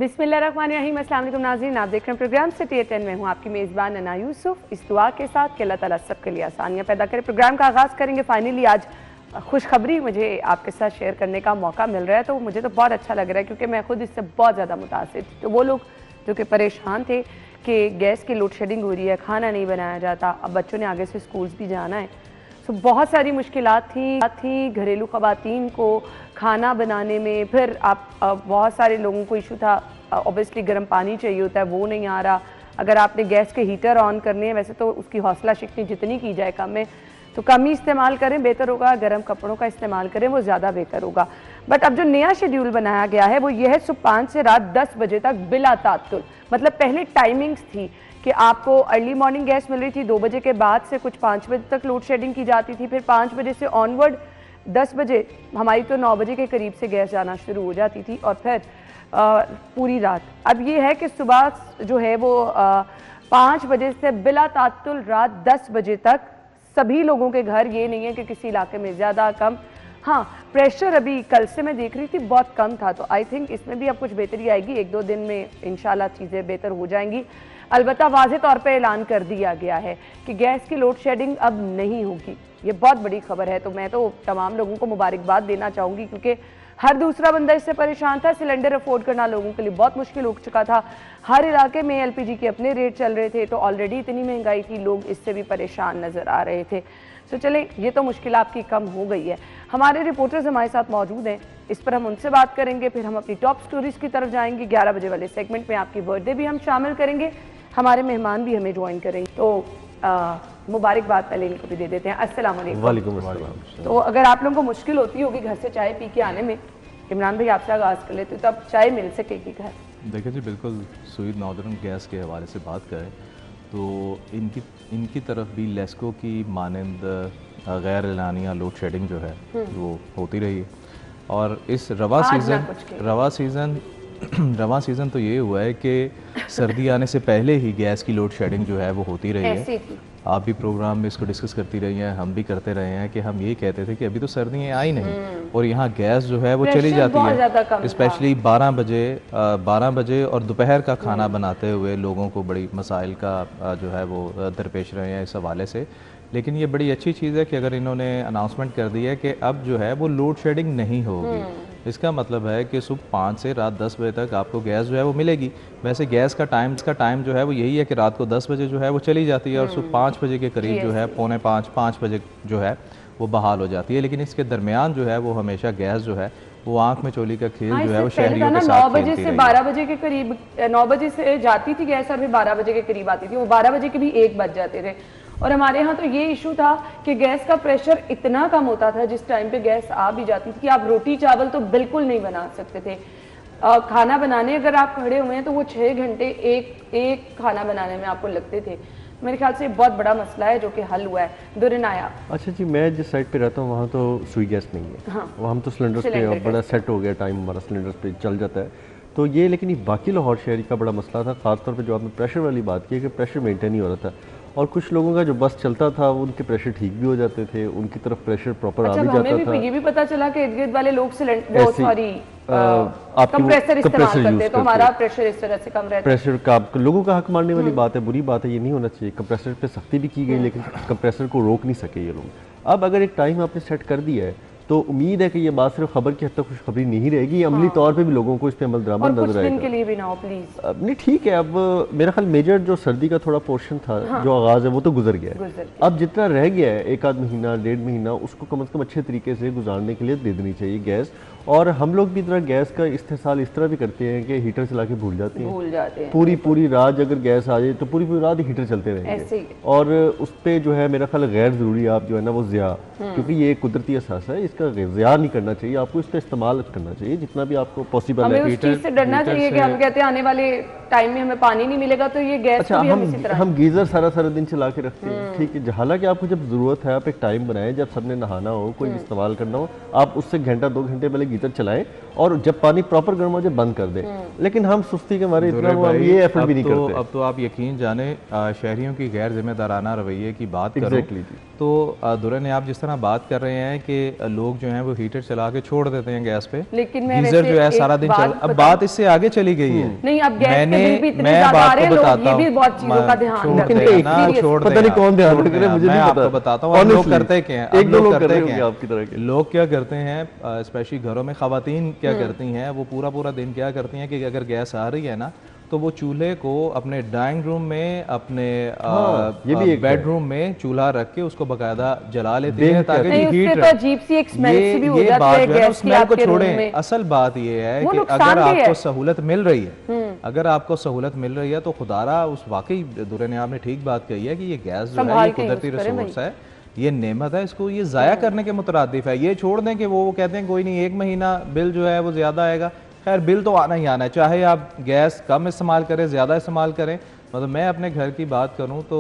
बिस्मिल्लाहिर्रहमानिर्रहीम। अस्सलाम वालेकुम नाज़रीन, आप देख रहे हैं प्रोग्राम सिटी 10 में हूँ आपकी मेज़बान अना यूसुफ। इस दुआ के साथ कि अल्लाह ताला सबके लिए आसानियाँ पैदा करे। प्रोग्राम का आगाज़ करेंगे। फाइनली आज खुशखबरी मुझे आपके साथ शेयर करने का मौका मिल रहा है, तो मुझे तो बहुत अच्छा लग रहा है क्योंकि मैं खुद इससे बहुत ज़्यादा मुतासिर थी। तो वो लोग जो कि परेशान थे कि गैस की लोड शेडिंग हो रही है, खाना नहीं बनाया जाता, अब बच्चों ने आगे से स्कूल्स भी जाना है, तो बहुत सारी मुश्किलात थी घरेलू ख़वातीन को खाना बनाने में। फिर आप बहुत सारे लोगों को इशू था, ऑब्वियसली गर्म पानी चाहिए होता है, वो नहीं आ रहा। अगर आपने गैस के हीटर ऑन करने हैं, वैसे तो उसकी हौसला शिकनी जितनी की जाए कम है, तो कम ही इस्तेमाल करें, बेहतर होगा। गर्म कपड़ों का इस्तेमाल करें, वो ज़्यादा बेहतर होगा। बट अब जो नया शेड्यूल बनाया गया है वो ये है, सुबह 5 से रात 10 बजे तक बिला तात्तुल। मतलब पहले टाइमिंग्स थी कि आपको अर्ली मॉर्निंग गैस मिल रही थी 2 बजे के बाद से, कुछ 5 बजे तक लोड शेडिंग की जाती थी, फिर 5 बजे से ऑनवर्ड 10 बजे हमारी तो 9 बजे के करीब से गैस जाना शुरू हो जाती थी, और फिर पूरी रात। अब ये है कि सुबह जो है वो 5 बजे से बिला तात्तुल रात 10 बजे तक सभी लोगों के घर, ये नहीं है कि किसी इलाके में ज़्यादा कम। हाँ, प्रेशर अभी कल से मैं देख रही थी बहुत कम था, तो आई थिंक इसमें भी अब कुछ बेहतरी आएगी। 1-2 दिन में इंशाल्लाह चीज़ें बेहतर हो जाएंगी। अलबत्ता वाज़ेह तौर पे ऐलान कर दिया गया है कि गैस की लोड शेडिंग अब नहीं होगी। ये बहुत बड़ी खबर है, तो मैं तो तमाम लोगों को मुबारकबाद देना चाहूँगी क्योंकि हर दूसरा बंदा इससे परेशान था। सिलेंडर अफोर्ड करना लोगों के लिए बहुत मुश्किल हो चुका था। हर इलाके में एलपीजी के अपने रेट चल रहे थे, तो ऑलरेडी इतनी महंगाई थी, लोग इससे भी परेशान नज़र आ रहे थे। तो चलें, ये तो मुश्किल आपकी कम हो गई है। हमारे रिपोर्टर्स हमारे साथ मौजूद हैं, इस पर हम उनसे बात करेंगे। फिर हम अपनी टॉप स्टोरीज की तरफ जाएंगे। 11 बजे वाले सेगमेंट में आपकी बर्थडे भी हम शामिल करेंगे, हमारे मेहमान भी हमें ज्वाइन करेंगे। तो मुबारकबाद पहले इनको भी दे देते हैं। अस्सलाम वालेकुम। तो अगर आप लोगों को मुश्किल होती होगी घर से चाय पी के आने में, इमरान भाई आपसे आगाज़ कर लेते, तो अब चाय मिल सकेगी घर? देखिए जी, बिल्कुल सुईद नॉर्दर्न गैस के हवाले से बात करें तो इनकी तरफ भी लेस्को की मानंद गैर एलानिया लोड शेडिंग जो है वो होती रही है। और इस रवा सीज़न तो ये हुआ है कि सर्दी आने से पहले ही गैस की लोड शेडिंग जो है वो होती रही है। आप भी प्रोग्राम में इसको डिस्कस करती रही हैं, हम भी करते रहे हैं कि हम ये कहते थे कि अभी तो सर्दियाँ आई नहीं और यहाँ गैस जो है वो चली जाती है। स्पेशली 12 बजे और दोपहर का खाना बनाते हुए लोगों को बड़ी मसाइल का जो है वो दरपेश रहे हैं इस हवाले से। लेकिन ये बड़ी अच्छी चीज़ है कि अगर इन्होंने अनाउंसमेंट कर दी है कि अब जो है वो लोड शेडिंग नहीं होगी। इसका मतलब है कि सुबह 5 से रात 10 बजे तक आपको गैस जो है वो मिलेगी। वैसे गैस का टाइम जो है वो यही है कि रात को 10 बजे जो है वो चली जाती है और सुबह 5 बजे के करीब जो है, पौने 5 बजे जो है वो बहाल हो जाती है। लेकिन इसके दरमियान जो है वो हमेशा गैस जो है वो आंख में चोली का खेल जो है वो शहरियों के साथ 9 बजे से 12 बजे के करीब, 9 बजे से जाती थी गैस और फिर 12 बजे के करीब आती थी। वो 12 बजे के भी 1 बज जाते थे। और हमारे यहाँ तो ये इशू था कि गैस का प्रेशर इतना कम होता था जिस टाइम पे गैस आ भी जाती थी कि आप रोटी चावल तो बिल्कुल नहीं बना सकते थे। खाना बनाने अगर आप खड़े हुए हैं तो वो 6 घंटे एक खाना बनाने में आपको लगते थे। मेरे ख्याल से बहुत बड़ा मसला है जो कि हल हुआ है। दुरनाया। अच्छा जी, मैं जिस साइड पे रहता हूँ वहाँ तो सुई गैस नहीं है। हाँ। वो हम तो सिलेंडर्स पे बड़ा सेट हो गया टाइम, हमारा सिलेंडर्स पे चल जाता है। तो ये लेकिन ये बाकी लाहौर शहरी का बड़ा मसला था, ख़ासतौर पे जो आपने प्रेशर वाली बात की है कि प्रेशर मेंटेन नहीं हो रहा था। और कुछ लोगों का जो बस चलता था उनके प्रेशर ठीक भी हो जाते थे, उनकी तरफ प्रेशर प्रॉपर आ भी जाता था। ये भी पता चला कि इर्द-गिर्द वाले लोग कंप्रेसर इस्तेमाल करते, तो हमारा प्रेशर इस तरह से कम रहता है। प्रेशर का लोगों का हक मानने वाली बात है, बुरी बात है, ये नहीं होना चाहिए। कंप्रेसर पे सख्ती भी की गई लेकिन कंप्रेसर को रोक नहीं सके ये लोग। अब अगर एक टाइम आपने सेट कर दिया है तो उम्मीद है कि ये बात सिर्फ खबर की हद तक खुशखबरी नहीं रहेगी, अमली तौर पे भी लोगों को इस पे अमल दरामद नजर आएगा। के लिए भी ना हो प्लीज। नहीं ठीक है, अब मेरा ख्याल मेजर जो सर्दी का थोड़ा पोर्शन था, जो आगाज है वो तो गुजर गया है। अब जितना रह गया है 1 आध महीना 1.5 महीना, उसको कम से कम अच्छे तरीके से गुजारने के लिए दे देनी चाहिए गैस। और हम लोग भी इतना गैस का इस्तेमाल इस तरह भी करते हैं कि हीटर चला के भूल जाते हैं। पूरी रात अगर गैस आ जाए तो पूरी रात ही हीटर चलते रहेंगे और उस पर जो है मेरा ख्याल गैर ज़रूरी आप जो है ना वो ज़िया, क्योंकि ये कुदरती एहसास है, इसका ज़िया नहीं करना चाहिए। आपको इसका इस्तेमाल करना चाहिए जितना भी आपको पॉसिबल है। उस चीज़ से डरना चाहिए कि हम कहते हैं आने वाले टाइम में हमें पानी नहीं मिलेगा तो ये गैस। अच्छा, हम गीज़र सारा दिन चला के रखते हैं, ठीक है। हालांकि आपको जब ज़रूरत है आप एक टाइम बनाएं जब सबने नहाना हो, कोई इस्तेमाल करना हो, आप उससे घंटा 2 घंटे पहले गीजर चलाएं और जब पानी प्रॉपर गर्म हो जाए बंद कर दें। लेकिन हम सुस्ती के मारे इतना हम ये एफर्ट भी नहीं करते। अब तो आप यकीन जाने शहरियों की गैर जिम्मेदाराना रवैये की बात करें तो दुर्रे ने आप जिस तरह बात कर रहे हैं कि लोग जो हैं वो हीटर चला के छोड़ देते हैं गैस पे, लेकिन गीजर जो है सारा दिन चल, अब बात इससे आगे चली गई है। नहीं, अब गैस के बिल भी इतने ज्यादा आ रहे हैं, लोग ये भी बहुत चीजों का ध्यान रखते हैं। छोड़ पता नहीं कौन ध्यान रख रहे हैं, मुझे नहीं पता। मैं आपको बताता हूँ लोग करते क्या हैं। एक दो लोग करते हैं आपकी तरह के। लोग क्या करते हैं, स्पेशली घरों में खवातीन क्या करती हैं, वो पूरा पूरा दिन क्या करती हैं कि अगर गैस आ रही है ना तो वो चूल्हे को अपने डाइनिंग रूम में, अपने बेडरूम में चूल्हा रख के उसको बकायदा जला लेती है ताकि हीट तो अजीब सी एक स्मेल सी भी हो जाती है गैस की। स्मेल को छोड़ें, असल बात ये है कि अगर आपको सहूलत मिल रही है, अगर आपको सहूलत मिल रही है तो खुदारा उस वाकई दुर्रे ने आपने ठीक बात कही है कि ये गैस जो है ये कुदरती रिसोर्स है, ये नेमत है, इसको ये ज़ाया करने के मुतरादिफ है। ये छोड़ दें कि वो कहते हैं कोई नहीं 1 महीना बिल जो है वो ज़्यादा आएगा। खैर बिल तो आना ही आना है, चाहे आप गैस कम इस्तेमाल करें ज़्यादा इस्तेमाल करें। मतलब मैं अपने घर की बात करूं तो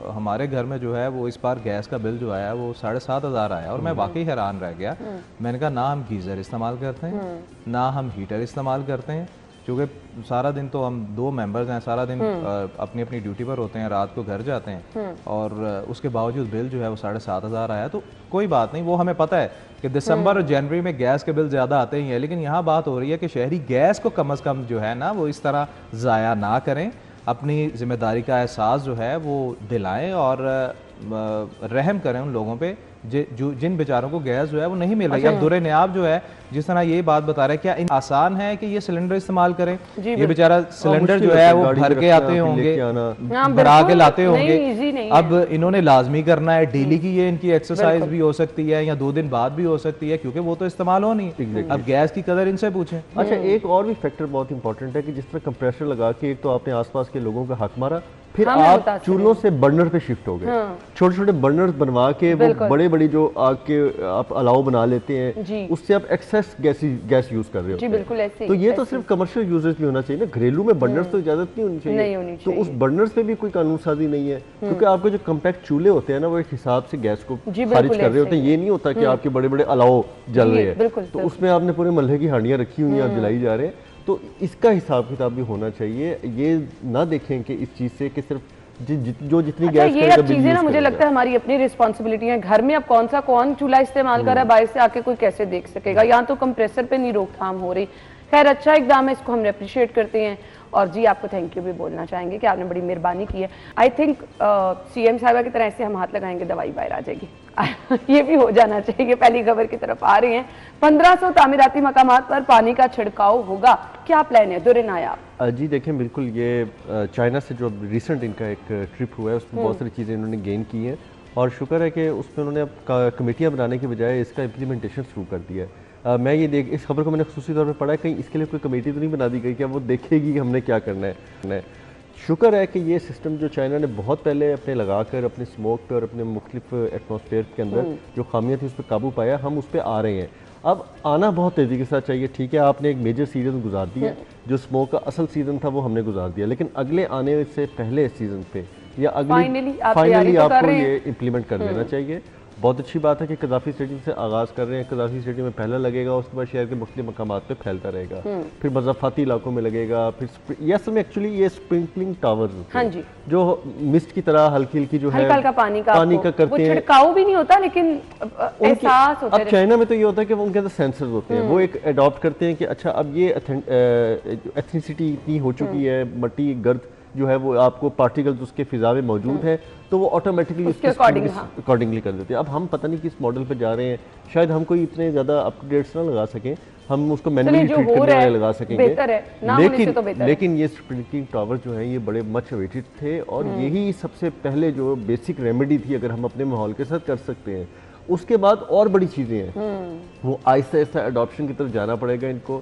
हमारे घर में जो है वो इस बार गैस का बिल जो आया वो 7,500 आया और मैं वाकई हैरान रह गया। मैंने कहा ना हम गीज़र इस्तेमाल करते हैं, ना हम हीटर इस्तेमाल करते हैं, क्योंकि सारा दिन तो हम 2 मेंबर्स हैं, सारा दिन अपनी अपनी ड्यूटी पर होते हैं, रात को घर जाते हैं और उसके बावजूद बिल जो है वो 7,500 आया। तो कोई बात नहीं, वो हमें पता है कि दिसंबर और जनवरी में गैस के बिल ज़्यादा आते ही हैं, लेकिन यहाँ बात हो रही है कि शहरी गैस को कम अज़ कम जो है ना वो इस तरह ज़ाया ना करें, अपनी जिम्मेदारी का एहसास जो है वो दिलाएं और रहम करें उन लोगों पे जिन बेचारों को गैस जो है वो नहीं मिल रही। अब दुर्रे ने आप जो है जिस तरह ये बात बता रहे हैं, क्या आसान है कि ये सिलेंडर इस्तेमाल करें? ये बेचारा सिलेंडर जो है वो भर के आते होंगे, भरा के लाते होंगे। अब इन्होंने लाजमी करना है, डेली की ये इनकी एक्सरसाइज भी हो सकती है या 2 दिन बाद भी हो सकती है, क्योंकि वो तो इस्तेमाल हो नहीं। अब गैस की कदर इनसे पूछें। अच्छा, एक और भी फैक्टर बहुत इंपॉर्टेंट है कि जिस तरह कंप्रेसर लगा के एक तो आपने आसपास के लोगों का हक मारा, फिर आप चूल्हों से बर्नर पे शिफ्ट हो गए। छोटे छोटे बर्नर्स बनवा के वो बड़े बड़ी जो आग के आप अलाव बना लेते हैं, उससे आप एक्सेस गैस यूज कर रहे हो। तो ये तो सिर्फ कमर्शियल यूजर्स भी होना चाहिए ना, घरेलू में बर्नर्स तो इजाजत नहीं होनी चाहिए। तो उस बर्नर्स पे भी कोई कानून साजी नहीं है, क्योंकि आपके जो कम्पैक्ट चूल्हे होते हैं ना वो एक हिसाब से गैस को खारिज कर रहे होते हैं। ये नहीं होता कि आपके बड़े बड़े अलाव जल रहे हैं तो उसमें आपने पूरे मल्हे की हांडियां रखी हुई हैं, आप जलाई जा रहे हैं। तो इसका हिसाब किताब भी होना चाहिए। ये ना देखें कि इस चीज से कि सिर्फ जो जितनी गैस ये अब चीजें ना मुझे लगता है हमारी अपनी रिस्पॉन्सिबिलिटी है। घर में अब कौन चूल्हा इस्तेमाल कर रहा है, बाहर से आके कोई कैसे देख सकेगा? यहाँ तो कंप्रेसर पे नहीं रोकथाम हो रही। खैर अच्छा इकदाम है, इसको हम अप्रिशिएट करते हैं और जी आपको थैंक यू भी बोलना चाहेंगे कि आपने बड़ी मेहरबानी की है। आई थिंक CM साहिबा की तरह ऐसे हम हाथ लगाएंगे दवाई बाहर आ जाएगी। ये भी हो जाना चाहिए। पहली खबर की तरफ आ रही हैं। 1500 तामीराती मकामात पर पानी का छिड़काव होगा, क्या प्लान है? दुर्रे नायाब जी देखें, बिल्कुल ये चाइना से जो रिसेंट इनका एक ट्रिप हुआ है उसमें बहुत सारी चीज़ें इन्होंने गेन की हैं और शुक्र है कि उसमें उन्होंने अब कमेटियाँ बनाने के बजाय इसका इम्प्लीमेंटेशन शुरू कर दिया है। मैं ये इस खबर को मैंने खुसूसी तौर पर पढ़ा है, कहीं इसके लिए कोई कमेटी तो नहीं बना दी गई क्या वो देखेगी कि हमने क्या करना है। शुक्र है कि ये सिस्टम जो चाइना ने बहुत पहले अपने लगाकर अपने स्मोक पे और अपने मुख्तलिफ एटमॉस्फेयर के अंदर जो खामियाँ थी उस पर काबू पाया, हम उस पर आ रहे हैं। अब आना बहुत तेज़ी के साथ चाहिए। ठीक है, आपने एक मेजर सीजन गुजार दिया, जो स्मोक का असल सीजन था वो हमने गुजार दिया, लेकिन अगले आने से पहले सीजन पे या अगली फाइनली आपको ये इम्प्लीमेंट कर देना चाहिए। बहुत अच्छी बात है कि कदाफी स्टेडियम से आगाज़ कर रहे हैं। कदाफी स्टेडियम में पहला लगेगा, उसके बाद शहर के मुख्तलिफ मकामात पे फैलता रहेगा, फिर मज़ाफ़ाती इलाकों में लगेगा, फिर ये असल में एक्चुअली ये स्प्रिंकलिंग टावर्स जो मिस्ट की तरह हल्की हल्की जो है हल्का पानी का करते हैं। छिड़काव भी नहीं होता लेकिन एहसास होता है। अब चाइना में तो ये होता है कि वो उनके अंदर सेंसर्स होते हैं, वो एक अडॉप्ट करते हैं कि अच्छा अब ये एथनिसिटी इतनी हो चुकी है, मट्टी गर्द जो है वो आपको पार्टिकल्स उसके फिजा में मौजूद है तो वो ऑटोमेटिकली उसके अकॉर्डिंगली कर देते हैं। अब हम पता नहीं किस मॉडल पे जा रहे हैं, शायद हम कोई इतने ज़्यादा अपडेट्स ना लगा सकें, हम उसको मैन्युअली ट्रीट करने वाले लगा सकेंगे। लेकिन ये स्प्रिंकलिंग टावर जो है ये बड़े मच अवेटेड थे और यही सबसे पहले जो बेसिक रेमेडी थी अगर हम अपने माहौल के साथ कर सकते हैं। उसके बाद और बड़ी चीज़ें हैं, वो आहिस्ता आहिस्ता अडॉप्शन की तरफ जाना पड़ेगा इनको।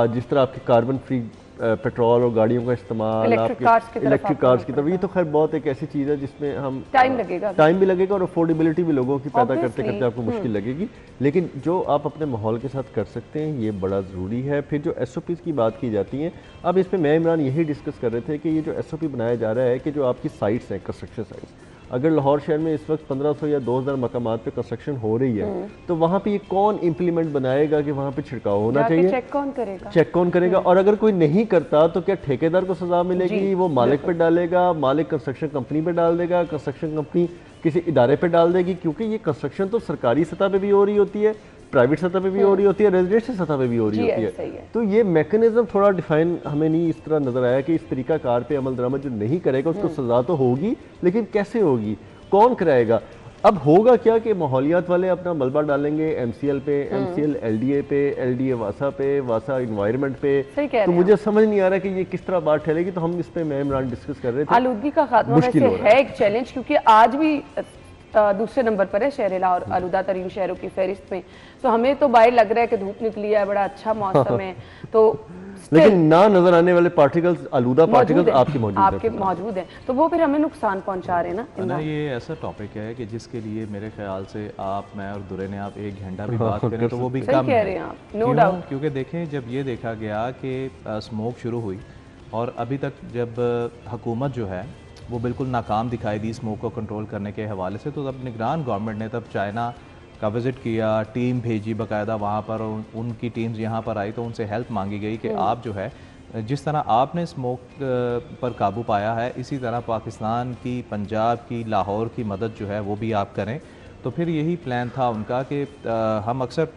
जिस तरह आपके कार्बन फ्री पेट्रोल और गाड़ियों का इस्तेमाल, इलेक्ट्रिक कार्स की तरफ, ये तो खैर बहुत एक ऐसी चीज़ है जिसमें हम टाइम भी लगेगा और अफोर्डेबिलिटी भी लोगों की पैदा करते करते आपको मुश्किल लगेगी। लेकिन जो आप अपने माहौल के साथ कर सकते हैं ये बड़ा ज़रूरी है। फिर जो SOPs की बात की जाती है, अब इसमें मैं इमरान यही डिस्कस कर रहे थे कि ये जो SOP बनाया जा रहा है कि जो आपकी साइट्स हैं, कंस्ट्रक्शन साइट्स, अगर लाहौर शहर में इस वक्त 1500 या 2000 मकामात पे कंस्ट्रक्शन हो रही है तो वहाँ पे ये कौन इम्प्लीमेंट बनाएगा कि वहाँ पे छिड़काव होना चाहिए, चेक कौन करेगा? और अगर कोई नहीं करता तो क्या ठेकेदार को सजा मिलेगी? वो मालिक पे डालेगा, मालिक कंस्ट्रक्शन कंपनी पे डाल देगा, कंस्ट्रक्शन कंपनी किसी इदारे पे डाल देगी, क्योंकि ये कंस्ट्रक्शन तो सरकारी सतह पे भी हो रही होती है, प्राइवेट सतह पे भी हो रही होती है, रेजिडेंशियल सतह पे भी हो रही होती है। तो ये मैकेनिज्म थोड़ा डिफाइन हमें नहीं इस तरह नजर आया कि इस तरीका कार पे अमल दरामद जो नहीं करेगा उसको सजा तो होगी, लेकिन कैसे होगी, कौन कराएगा? अब होगा क्या कि माहौलियात वाले अपना मलबा डालेंगे MCL पे, MCL LDA पे, LDA वासा पे, वासा इन्वायरमेंट पे। तो मुझे समझ नहीं आ रहा कि ये किस तरह बात ठहरेगी। तो हम इस पे मैं इमरान डिस्कस कर रहे थे। आलूदगी का खात्मा वैसे है एक चैलेंज, क्योंकि आज भी दूसरे नंबर पर है शहर लाहौर आलूदा तरीन शहरों की फहरिस्त में। तो हमें तो बाहर लग रहा है कि धूप निकली है, बड़ा अच्छा मौसम है, तो लेकिन ना नजर आने वाले पार्टिकल्स, आलूदा पार्टिकल्स आपके मौजूद हैं, तो वो फिर हमें नुकसान पहुंचा रहे हैं ना। ये ऐसा टॉपिक है कि जिसके लिए मेरे ख्याल से आप, मैं और दुरे ने आप 1 घंटा भी बात करें तो वो भी कम है। नो डाउट, क्योंकि देखें जब ये देखा गया कि स्मोक शुरू हुई और अभी तक जब हुकूमत जो है वो बिल्कुल नाकाम दिखाई दी स्मोक को कंट्रोल करने के हवाले से, तो तब निगरान गवर्नमेंट ने तब चाइना का विज़िट किया, टीम भेजी बाकायदा वहाँ पर, उनकी टीम्स यहाँ पर आई तो उनसे हेल्प मांगी गई कि आप जो है जिस तरह आपने स्मोक पर काबू पाया है इसी तरह पाकिस्तान की, पंजाब की, लाहौर की मदद जो है वो भी आप करें। तो फिर यही प्लान था उनका कि हम अक्सर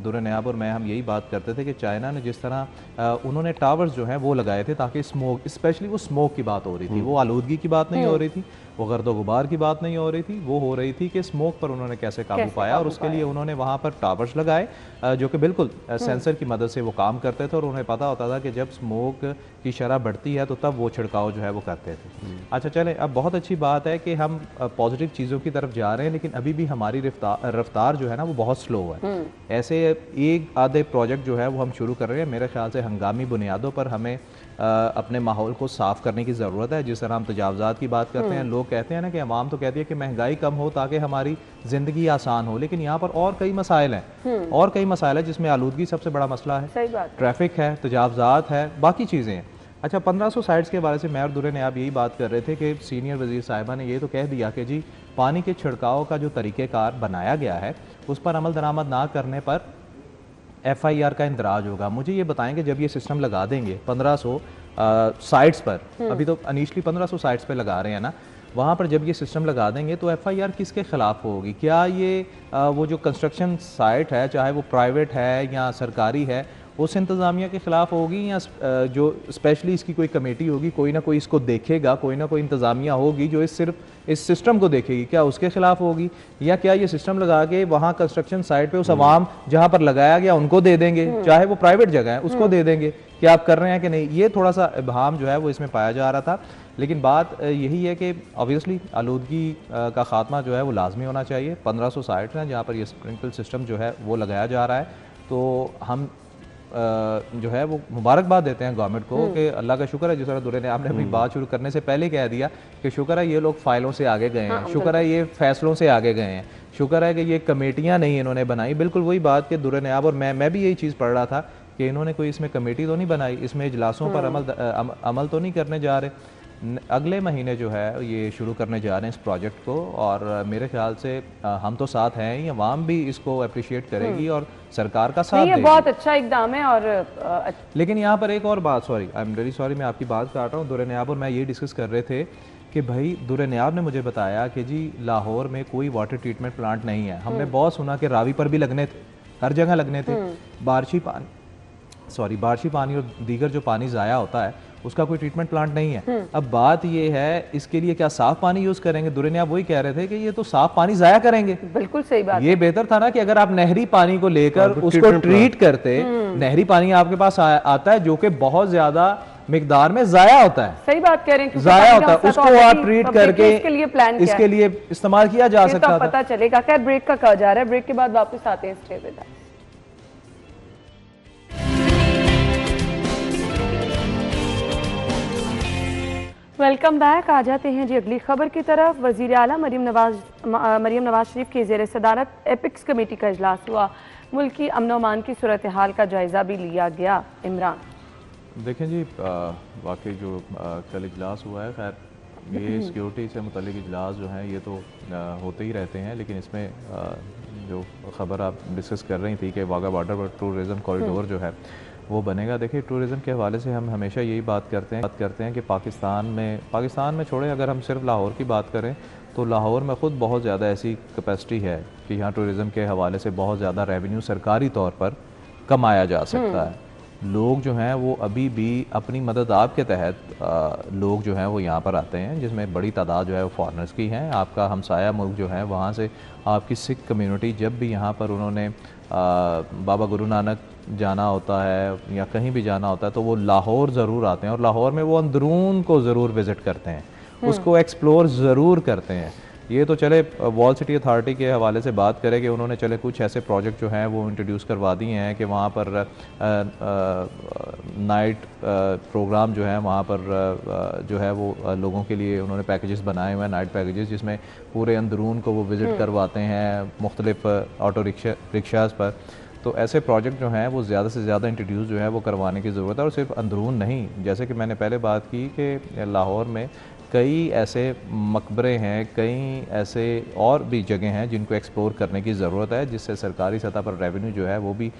दुरे नयाब और मैं हम यही बात करते थे कि चाइना ने जिस तरह उन्होंने टावर्स जो हैं वो लगाए थे ताकि स्मोक, स्पेशली वो स्मोक की बात हो रही थी, वो आलूदगी की बात नहीं हो रही थी, वो गर्दो गुबार की बात नहीं हो रही थी, वो हो रही थी कि स्मोक पर उन्होंने कैसे काबू पाया। और उसके लिए उन्होंने वहाँ पर टावर्स लगाए जो कि बिल्कुल सेंसर की मदद से वो काम करते थे और उन्हें पता होता था कि जब स्मोक की शरह बढ़ती है तो तब वो छिड़काव जो है वो करते थे। अच्छा चलें, अब बहुत अच्छी बात है कि हम पॉजिटिव चीज़ों की तरफ जा रहे हैं, लेकिन अभी भी हमारी रफ्तार जो है ना वो बहुत स्लो है। ऐसे एक आधे प्रोजेक्ट जो है वो हम शुरू कर रहे हैं, मेरे ख्याल से हंगामी बुनियादों पर हमें अपने माहौल को साफ़ करने की ज़रूरत है। जिस तरह हम तजावज़ात की बात करते हैं, लोग कहते हैं ना कि अवाम तो कहती है कि महंगाई कम हो ताकि हमारी ज़िंदगी आसान हो, लेकिन यहाँ पर और कई मसाइल हैं, और कई मसाइल हैं जिसमें आलूदगी सबसे बड़ा मसला है। सही बात, ट्रैफिक है, तजावज़ात है, बाकी चीज़ें हैं। अच्छा, 1500 साइट्स के बारे से मैं और दुरे ने आप यही बात कर रहे थे कि सीनियर वज़ीर साहिबा ने ये तो कह दिया कि जी पानी के छिड़काव का जो तरीक़ेकार बनाया गया है उस पर अमल दरामद ना करने पर FIR का इंदराज होगा। मुझे ये बताएं कि जब ये सिस्टम लगा देंगे 1500 साइट्स पर, अभी तो अनिशली 1500 साइट्स पे लगा रहे हैं ना, वहाँ पर जब ये सिस्टम लगा देंगे तो FIR किसके ख़िलाफ़ होगी? क्या ये वो जो कंस्ट्रक्शन साइट है चाहे वो प्राइवेट है या सरकारी है उस इंतज़ामिया के ख़िलाफ़ होगी, या जो स्पेशली इसकी कोई कमेटी होगी, कोई ना कोई इसको देखेगा, कोई ना कोई इंतज़ामिया होगी जो सिर्फ इस सिस्टम को देखेगी, क्या उसके ख़िलाफ़ होगी? या क्या ये सिस्टम लगा के वहाँ कंस्ट्रक्शन साइट पे उस आवाम जहाँ पर लगाया गया उनको दे देंगे, चाहे वो प्राइवेट जगह है उसको दे देंगे, कि आप कर रहे हैं कि नहीं? ये थोड़ा सा इबहम जो है वो इसमें पाया जा रहा था। लेकिन बात यही है कि ऑब्वियसली आलूदगी का ख़ात्मा जो है वो लाजमी होना चाहिए। 1500 साइट्स हैं जहाँ पर ये स्प्रिंकल सिस्टम जो है वो लगाया जा रहा है, तो हम जो है वो मुबारकबाद देते हैं गवर्नमेंट को कि अल्लाह का शुक्र है, जिस तरह दुरे ने आपने अपनी बात शुरू करने से पहले कह दिया कि शुक्र है ये लोग फाइलों से आगे गए हैं, शुक्र है ये फैसलों से आगे गए हैं, शुक्र है कि ये कमेटियां नहीं इन्होंने बनाई। बिल्कुल वही बात कि दुरे ने आप और मैं भी यही चीज़ पढ़ रहा था कि इन्होंने कोई इसमें कमेटी तो नहीं बनाई, इसमें इजलासों पर अमल तो नहीं करने जा रहे। अगले महीने जो है ये शुरू करने जा रहे हैं इस प्रोजेक्ट को, और मेरे ख्याल से हम तो साथ हैं ही, अवाम भी इसको अप्रिशिएट करेगी और सरकार का साथ देगी। बहुत अच्छा इकदाम है। और लेकिन यहाँ पर एक और बात, sorry I am very sorry, मैं आपकी बात काट रहा हूँ। दुरे नयाब और मैं ये डिस्कस कर रहे थे कि भाई दुरे नयाब ने मुझे बताया कि जी लाहौर में कोई वाटर ट्रीटमेंट प्लांट नहीं है। हमने बहुत सुना कि रावी पर भी लगने थे, हर जगह लगने थे, बारिशी पानी और दीगर जो पानी ज़ाया होता है उसका कोई ट्रीटमेंट प्लांट नहीं है। अब बात ये है इसके लिए क्या साफ पानी यूज करेंगे? दुरे ने आप वही कह रहे थे कि ये तो साफ पानी जाया करेंगे। बिल्कुल सही बात। ये बेहतर था ना कि अगर आप नहरी पानी को लेकर उसको ट्रीट करते। नहरी पानी आपके पास आता है जो कि बहुत ज्यादा मिकदार में जाया होता है। सही बात कह रहे हैं, जाया होता है, उसको आप ट्रीट करके इसके लिए इस्तेमाल किया जा सकता है। पता चलेगा। खैर ब्रेक का कहा जा रहा है, ब्रेक के बाद वापस आते हैं stay with us. Welcome back. आ जाते हैं जी अगली खबर की तरफ। वजीर आला मरियम नवाज शरीफ की ज़ेर सदारत एपिक्स कमेटी का इजलास हुआ। मुल्की अमन अमान की सूरत हाल का जायजा भी लिया गया। इमरान, देखें जी, वाकई जो कल इजलास हुआ है, खैर ये सिक्योरिटी से मुतल्लिक इजलास जो हैं ये तो होते ही रहते हैं, लेकिन इसमें जो ख़बर आप डिस्कस कर रही थी कि वाघा बॉर्डर पर टूरिज़म कॉरिडोर जो है वो बनेगा। देखिए, टूरिज़म के हवाले से हम हमेशा यही बात करते हैं कि पाकिस्तान में छोड़े, अगर हम सिर्फ लाहौर की बात करें तो लाहौर में ख़ुद बहुत ज़्यादा ऐसी कैपेसिटी है कि यहाँ टूरिज़म के हवाले से बहुत ज़्यादा रेवेन्यू सरकारी तौर पर कमाया जा सकता है। लोग जो हैं वो अभी भी अपनी मदद आपके तहत लोग जो हैं वो यहाँ पर आते हैं, जिसमें बड़ी तादाद जो है वो फॉरेनर्स की हैं। आपका हमसाया मुल्क जो है वहाँ से आपकी सिख कम्युनिटी जब भी यहाँ पर उन्होंने बाबा गुरु नानक जाना होता है या कहीं भी जाना होता है तो वो लाहौर ज़रूर आते हैं, और लाहौर में वो अंदरून को ज़रूर विज़िट करते हैं, उसको एक्सप्लोर ज़रूर करते हैं। ये तो चले वॉल सिटी अथॉरिटी के हवाले से बात करें कि उन्होंने चले कुछ ऐसे प्रोजेक्ट जो हैं वो इंट्रोड्यूस करवा दिए हैं कि वहाँ पर नाइट प्रोग्राम जो है वहाँ पर जो है वो लोगों के लिए उन्होंने पैकेजेस बनाए हुए हैं, नाइट पैकेजेस, जिसमें पूरे अंदरून को वो विज़िट करवाते हैं मुख्तलिफ ऑटो रिक्शाज़ पर। तो ऐसे प्रोजेक्ट जो हैं वो ज़्यादा से ज़्यादा इंट्रोड्यूस जो है वो करवाने की ज़रूरत है। और सिर्फ अंदरून नहीं, जैसे कि मैंने पहले बात की कि लाहौर में कई ऐसे मकबरे हैं, कई ऐसे और भी जगह हैं जिनको एक्सप्लोर करने की ज़रूरत है, जिससे सरकारी सतह पर रेवेन्यू जो है वो भी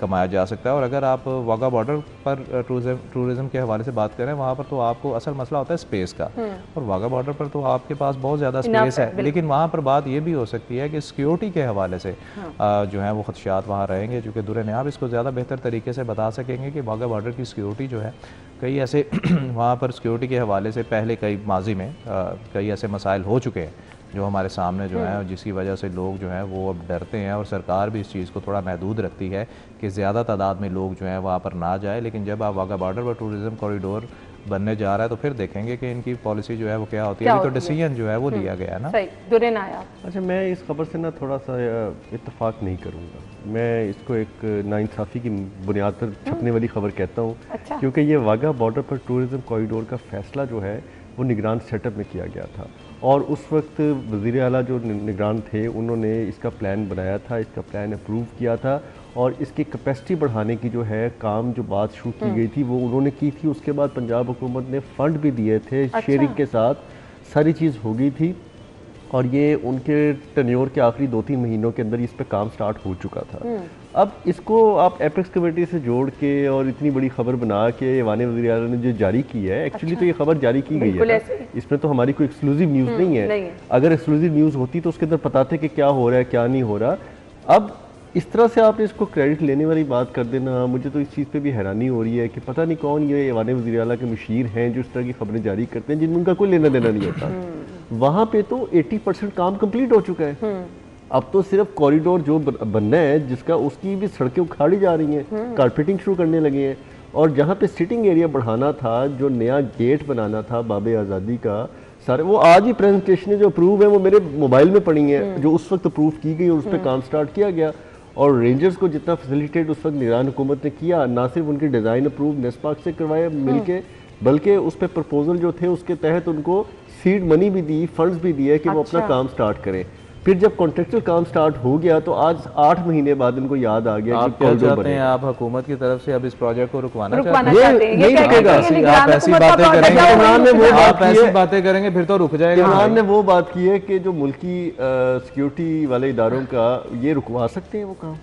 कमाया जा सकता है। और अगर आप वाघा बॉर्डर पर टूरिज़म के हवाले से बात करें, वहाँ पर तो आपको असल मसला होता है स्पेस का, और वाघा बॉर्डर पर तो आपके पास बहुत ज़्यादा स्पेस है, लेकिन वहाँ पर बात ये भी हो सकती है कि सिक्योरिटी के हवाले से जो है वो खदशात वहाँ रहेंगे, चूँकि दुर-ए-नियाब इसको ज़्यादा बेहतर तरीके से बता सकेंगे कि वाघा बॉर्डर की सिक्योरिटी जो है कई ऐसे वहाँ पर सिक्योरिटी के हवाले से पहले कई माजी में कई ऐसे मसाइल हो चुके हैं जो हमारे सामने जो है, जिसकी वजह से लोग जो हैं वो अब डरते हैं, और सरकार भी इस चीज़ को थोड़ा महदूद रखती है कि ज़्यादा तादाद में लोग जो हैं वहाँ पर ना जाए। लेकिन जब आप वाघा बॉर्डर पर टूरिज़म कॉरिडोर बनने जा रहा है तो फिर देखेंगे कि इनकी पॉलिसी जो है वो क्या होती है। अभी तो डिसीजन जो है वो लिया गया है ना। सही दुरेन आया। अच्छा, मैं इस खबर से ना थोड़ा सा इत्तेफाक नहीं करूँगा, मैं इसको एक नाइंसाफ़ी की बुनियाद पर छपने वाली खबर कहता हूँ। अच्छा। क्योंकि ये वाघा बॉर्डर पर टूरिज़म कॉरिडोर का फ़ैसला जो है वो निगरान सेटअप में किया गया था, और उस वक्त वज़ीर आला जो निगरान थे उन्होंने इसका प्लान बनाया था, इसका प्लान अप्रूव किया था, और इसकी कैपेसिटी बढ़ाने की जो है काम जो बात शुरू की गई थी वो उन्होंने की थी। उसके बाद पंजाब हुकूमत ने फ़ंड भी दिए थे, शेयरिंग के साथ सारी चीज़ हो गई थी, और ये उनके टेन्योर के आखिरी 2-3 महीनों के अंदर इस पे काम स्टार्ट हो चुका था। अब इसको आप एपेक्स कमेटी से जोड़ के और इतनी बड़ी खबर बना के वानी वज़ीर आला ने जो जारी की है, एक्चुअली तो ये खबर जारी की गई है, इसमें तो हमारी कोई एक्सक्लूसिव न्यूज़ नहीं है। अगर एक्सक्लूसिव न्यूज़ होती तो उसके अंदर बताते कि क्या हो रहा है क्या नहीं हो रहा। अब इस तरह से आपने इसको क्रेडिट लेने वाली बात कर देना, मुझे तो इस चीज़ पे भी हैरानी हो रही है कि पता नहीं कौन ये वानी वज़ीर आला के मुशीर हैं जो इस तरह की खबरें जारी करते हैं जिनमें उनका कोई लेना देना नहीं होता। वहाँ पे तो 80% काम कंप्लीट हो चुका है, अब तो सिर्फ कॉरिडोर जो बनना है जिसका, उसकी भी सड़कें उखाड़ी जा रही हैं, कारपेटिंग शुरू करने लगे हैं, और जहाँ पे सिटिंग एरिया बढ़ाना था, जो नया गेट बनाना था बाबे आज़ादी का, सारे वो आज ही प्रेजेंटेशन जो अप्रूव है वो मेरे मोबाइल में पड़ी हैं, जो उस वक्त अप्रूव की गई और उस पर काम स्टार्ट किया गया। और रेंजर्स को जितना फैसिलिटेट उस वक्त निगरान हुकूमत ने किया, ना सिर्फ उनके डिज़ाइन अप्रूव नेस्पाक से करवाए मिलके, बल्कि उस पर प्रपोजल जो थे उसके तहत उनको सीड मनी भी दी, फंड्स भी दिए कि वो अपना काम स्टार्ट करें। फिर जब कॉन्ट्रेक्चुअल काम स्टार्ट हो गया तो आज 8 महीने बाद इनको याद आ गया आप क्या चाहते हैं, आप हुकूमत की तरफ से अब इस प्रोजेक्ट को रुकवाना चाहते हैं? नहीं रुकेगा। आप ऐसी बातें करेंगे, आप ऐसी बातें करेंगे फिर तो रुक जाएगा। इमरान ने वो बात की है कि जो मुल्की सिक्योरिटी वाले इदारों का ये रुकवा सकते हैं वो काम,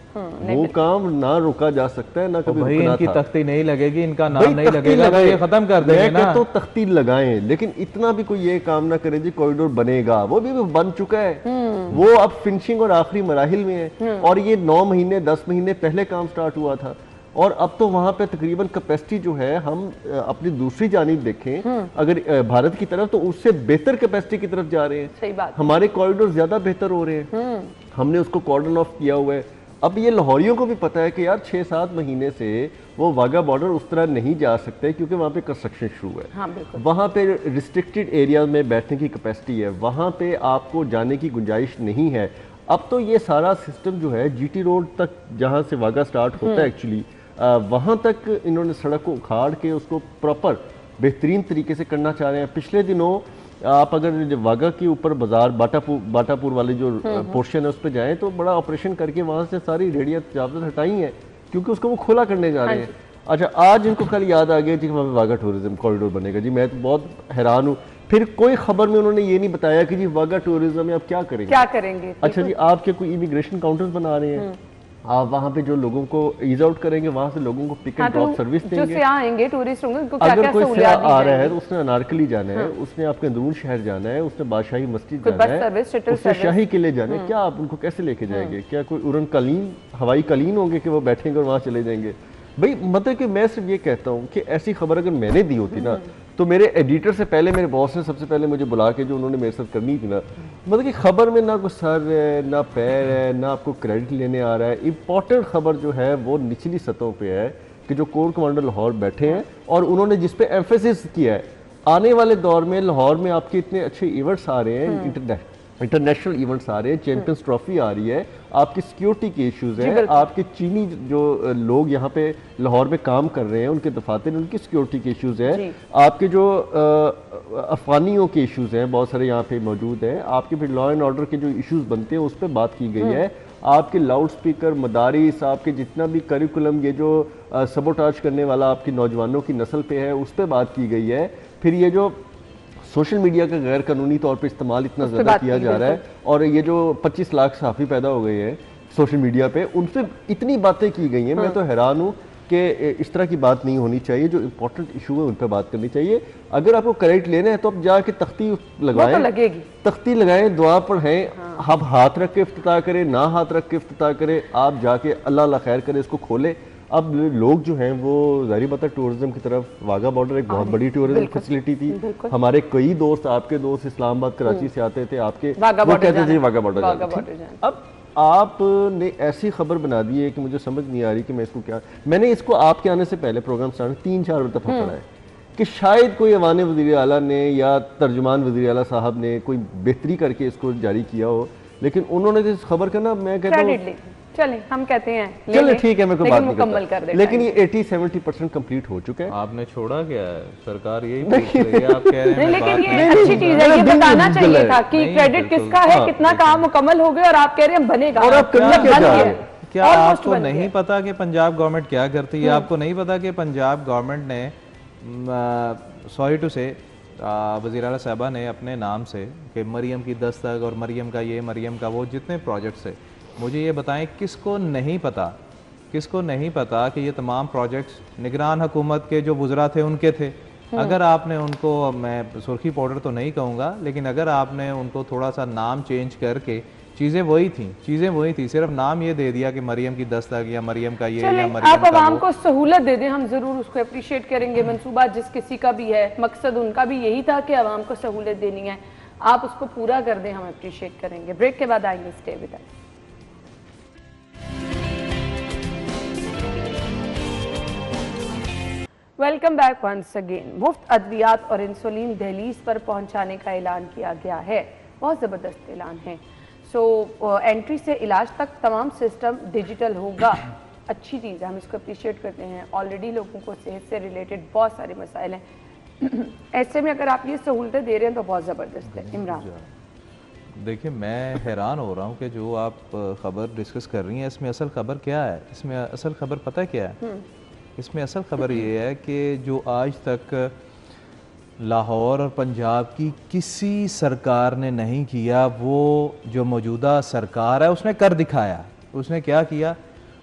वो काम ना रुका जा सकता है ना कभी रुकना था। इनकी तख्ती नहीं लगेगी, इनका नाम नहीं लगेगा, ये खत्म कर देंगे ना। तो तख्ती लगाएं, लेकिन इतना भी कोई ये काम ना करे जी कॉरिडोर बनेगा, वो भी बन चुका है, वो अब फिनिशिंग और आखिरी मराहिल में है, और ये 9 महीने 10 महीने पहले काम स्टार्ट हुआ था, और अब तो वहां पे तकरीबन कैपेसिटी जो है, हम अपनी दूसरी जानिब देखें अगर भारत की तरफ, तो उससे बेहतर कैपेसिटी की तरफ जा रहे हैं। सही बात। हमारे कॉरिडोर ज्यादा बेहतर हो रहे हैं, हमने उसको कॉर्डन ऑफ किया हुआ है। अब ये लाहौरियों को भी पता है कि यार 6-7 महीने से वो वाघा बॉर्डर उस तरह नहीं जा सकते क्योंकि वहाँ पे कंस्ट्रक्शन शुरू है। हाँ, वहाँ पे रिस्ट्रिक्टेड एरिया में बैठने की कैपेसिटी है, वहाँ पे आपको जाने की गुंजाइश नहीं है। अब तो ये सारा सिस्टम जो है जीटी रोड तक, जहाँ से वाघा स्टार्ट होता है एक्चुअली, वहाँ तक इन्होंने सड़क को उखाड़ के उसको प्रॉपर बेहतरीन तरीके से करना चाह रहे हैं। पिछले दिनों आप अगर वाघा के ऊपर बाजार बाटापुर वाले जो पोर्शन है उस पर जाएं तो बड़ा ऑपरेशन करके वहाँ से सारी रेडिया तजावज़त हटाई है क्योंकि उसको वो खुला करने जा रहे हैं। अच्छा, आज इनको कल याद आ गया जी हमारे वाघा टूरिज्म कॉरिडोर बनेगा। जी मैं तो बहुत हैरान हूँ, फिर कोई खबर में उन्होंने ये नहीं बताया कि जी वाघा टूरिज्म में आप क्या करेंगे। अच्छा जी, आप क्या कोई इमिग्रेशन काउंटर्स बना रहे हैं, आप वहाँ पे जो लोगों को ईज आउट करेंगे, वहाँ से लोगों को पिक एंड ड्रॉप सर्विस देंगे। जो सयाह आएंगे, टूरिस्ट होंगे, उनको क्या-क्या अगर कोई सहूलियत सयाह आ रहा है तो उसने अनारकली जाना है, उसने आपके अंदरून शहर जाना है, उसने बादशाही मस्जिद जाना है, उसने शाही किले जाना है, क्या आप उनको कैसे लेके जाएंगे? क्या कोई उड़न कालीन, हवाई कालीन होंगे कि वो बैठेंगे और वहाँ चले जाएंगे? भाई मतलब कि मैं सिर्फ ये कहता हूँ कि ऐसी खबर अगर मैंने दी होती ना, तो मेरे एडिटर से पहले मेरे बॉस ने सबसे पहले मुझे बुला के जो उन्होंने मेरे साथ करनी थी ना, मतलब कि खबर में ना कोई सर है, ना पैर है, ना आपको क्रेडिट लेने आ रहा है। इंपॉर्टेंट खबर जो है वो निचली सतहों पे है कि जो कोर कमांडर लाहौर बैठे हैं और उन्होंने जिस पे एम्फेसिस किया है, आने वाले दौर में लाहौर में आपके इतने अच्छे इवेंट्स आ रहे हैं, इंटरनेशनल इवेंट्स आ रहे हैं, चैंपियंस ट्रॉफी आ रही है, आपकी सिक्योरिटी के इश्यूज हैं, आपके चीनी जो लोग यहाँ पे लाहौर में काम कर रहे हैं उनके दफातर, उनकी सिक्योरिटी के इश्यूज हैं, आपके जो अफगानियों के इश्यूज हैं बहुत सारे यहाँ पे मौजूद हैं, आपके फिर लॉ एंड ऑर्डर के जो इश्यूज बनते हैं उस पर बात की गई है, आपके लाउड स्पीकर, मदारिस, आपके जितना भी करिकुलम, ये जो सबोटाज करने वाला आपकी नौजवानों की नस्ल पे है उस पर बात की गई है। फिर ये जो सोशल मीडिया का गैर कानूनी तौर पे इस्तेमाल इतना ज़्यादा किया जा रहा है और ये जो 25 लाख सहाफ़ी पैदा हो गए हैं सोशल मीडिया पे, उनसे इतनी बातें की गई हैं। मैं तो हैरान हूँ कि इस तरह की बात नहीं होनी चाहिए। जो इंपॉर्टेंट इशू है उन पर बात करनी चाहिए। अगर आपको क्रेडिट लेना है तो आप जाके तख्ती लगाएं, तख्ती लगाएं, दुआ पढ़ें, आप हाथ रख के इफ्तिताह करें, ना हाथ रख के इफ्तिताह करें, आप जाके अल्लाह खैर करे इसको खोले। अब लोग जो हैं वो जाहिर बात है टूरिज्म की तरफ, वाघा बॉर्डर एक बहुत बड़ी टूरिज्म फैसिलिटी थी। हमारे कई दोस्त, आपके दोस्त इस्लामाबाद कराची से आते थे, आपके वो कहते थे वाघा बॉर्डर जाना। अब आपने ऐसी खबर बना दी है कि मुझे समझ नहीं आ रही कि मैं इसको क्या, मैंने इसको आपके आने से पहले प्रोग्राम स्टार्ट 3-4 दफा पढ़ा है कि शायद कोई अवान वज़ीर आला ने या तर्जुमान वज़ीर आला साहब ने कोई बेहतरी करके इसको जारी किया हो, लेकिन उन्होंने इस खबर का ना, मैं कहता हूँ चले हम कहते हैं चले ठीक है, मैं कोई बात मुकम्मल कर दे, लेकिन ये 80-70% कंप्लीट हो चुका है। आपने छोड़ा क्या है? सरकार यही पूछ रही है, आप कह रहे हैं लेकिन ये अच्छी चीज है, ये बताना चाहिए था कि क्रेडिट किसका है, कितना काम मुकम्मल हो गया और आप कह रहे हैं बनेगा, और आप करना क्या चाह रहे हैं? क्या आपको नहीं पता कि पंजाब गवर्नमेंट क्या करती है? आपको नहीं पता कि पंजाब गवर्नमेंट ने, सॉरी टू से, वज़ीर आला साहबा ने अपने नाम से कि मरियम की दस्तक और मरियम का ये, मरियम का वो, जितने प्रोजेक्ट्स है, मुझे ये बताएं किसको नहीं पता कि ये तमाम प्रोजेक्ट्स निगरान हुकूमत के जो वुज़रा थे उनके थे। अगर आपने उनको, मैं सुर्खी पाउडर तो नहीं कहूँगा, लेकिन अगर आपने उनको थोड़ा सा नाम चेंज करके, चीज़ें वही थी, सिर्फ नाम ये दे दिया कि मरियम की दस्तक या मरियम का ये या मरियम आप आवाम को सहूलत दे दें, हम ज़रूर उसको अप्रिशिएट करेंगे। मंसूबा जिस किसी का भी है, मकसद उनका भी यही था कि आवाम को सहूलत देनी है, आप उसको पूरा कर दें, हम अप्रिशिएट करेंगे। ब्रेक के बाद आएंगे, stay with us. Welcome back once again. मुफ्त अद्वियात और इंसुलिन दहलीज पर पहुंचाने का ऐलान किया गया है, बहुत ज़बरदस्त ऐलान है। एंट्री से इलाज तक तमाम सिस्टम डिजिटल होगा, अच्छी चीज़ है, हम इसको अप्रिशिएट करते हैं। ऑलरेडी लोगों को सेहत से रिलेटेड बहुत सारे मसाइल हैं, ऐसे में अगर आप ये सहूलतें दे रहे हैं तो बहुत ज़बरदस्त है। इमरान, देखिए मैं हैरान हो रहा हूँ कि जो आप खबर डिस्कस कर रही हैं, इसमें असल खबर क्या है? इसमें असल खबर पता है क्या है? इसमें असल खबर ये है कि जो आज तक लाहौर और पंजाब की किसी सरकार ने नहीं किया, वो जो मौजूदा सरकार है उसने कर दिखाया। उसने क्या किया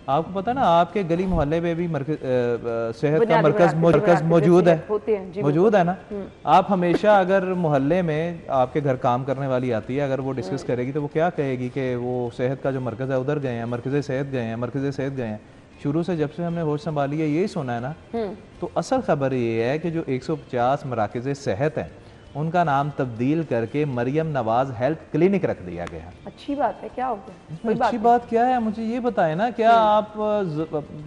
आपको पता ना? आपके गली मोहल्ले में भी सेहत का मरकज मौजूद है ना? आप हमेशा अगर मोहल्ले में आपके घर काम करने वाली आती है, अगर वो डिस्कस करेगी तो वो क्या कहेगी कि वो सेहत का जो मरकज़ है उधर गए हैं, मरकज़ सेहत गए हैं। शुरू से जब से हमने होश संभाली है यही सुना है ना। तो असल खबर ये है कि जो 150 मराकज़ सेहत हैं उनका नाम तब्दील करके मरियम नवाज हेल्थ क्लिनिक रख दिया गया। अच्छी बात है, क्या हो गया? अच्छी बात क्या है मुझे ये बताएं ना। क्या आप,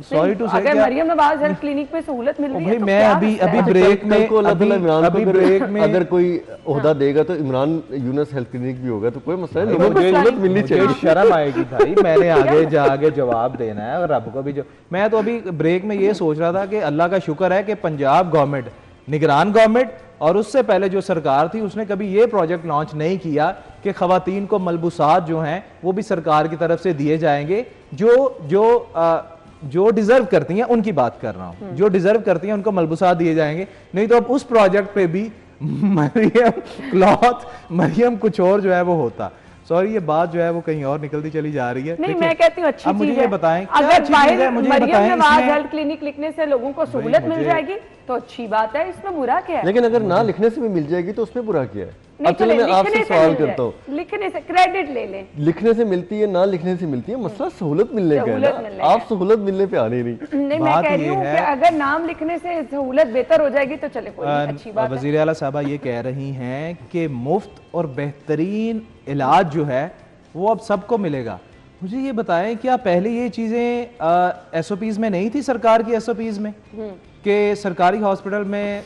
सॉरी टू से, अगर मरियम नवाज हेल्थ क्लिनिक में सहूलत मिल रही है तो मैं अभी ब्रेक में अगर कोई ओहदा देगा तो इमरान यूनुस हेल्थ क्लिनिक भी होगा, तो कोई मसला नहीं, लोगों को सहूलत मिलनी चाहिए। शर्म आएगी भाई, मैंने आगे जाके जवाब देना है और रब को भी जो, मैं तो अभी ब्रेक में ये सोच रहा था कि अल्लाह का शुक्र है कि पंजाब गवर्नमेंट, निगरान गवर्नमेंट और उससे पहले जो सरकार थी उसने कभी ये प्रोजेक्ट लॉन्च नहीं किया कि ख़वातीन को मलबूसात जो हैं वो भी सरकार की तरफ से दिए जाएंगे। जो जो डिजर्व करती हैं उनकी बात कर रहा हूँ, जो डिजर्व करती हैं उनको मलबूसा दिए जाएंगे, नहीं तो अब उस प्रोजेक्ट पे भी मरियम क्लॉथ, मरियम कुछ और जो है वो होता। सॉरी, ये बात जो है वो कहीं और निकलती चली जा रही है। नहीं, मैं कहती हूँ अच्छी चीज है। मुझे ये बताएं, अगर बाहर मरियम नवाज हेल्थ क्लिनिक लिखने से लोगों को सहूलत मिल जाएगी तो अच्छी बात है, इसमें बुरा क्या है? लेकिन अगर ना लिखने से भी मिल जाएगी तो उसमें बुरा क्या है? अब चलो मैं आपसे सवाल करता हूँ, लिखने से क्रेडिट ले लें, लिखने से मिलती है ना लिखने से मिलती है, मसला सहूलत मिलने का है ना, आप सहूलत मिलने पे आने नहीं। मैं कह रही हूँ कि अगर नाम लिखने से सहूलत बेहतर हो जाएगी तो चले, कोई अच्छी बात है। वज़ीर आला साहबा ये कह रही हैं कि मुफ्त और बेहतरीन इलाज जो है वो अब सबको मिलेगा। मुझे ये बताएं, क्या पहले ये चीजें एसओपीज में नहीं थी, सरकार की एसओपीज में, कि सरकारी हॉस्पिटल में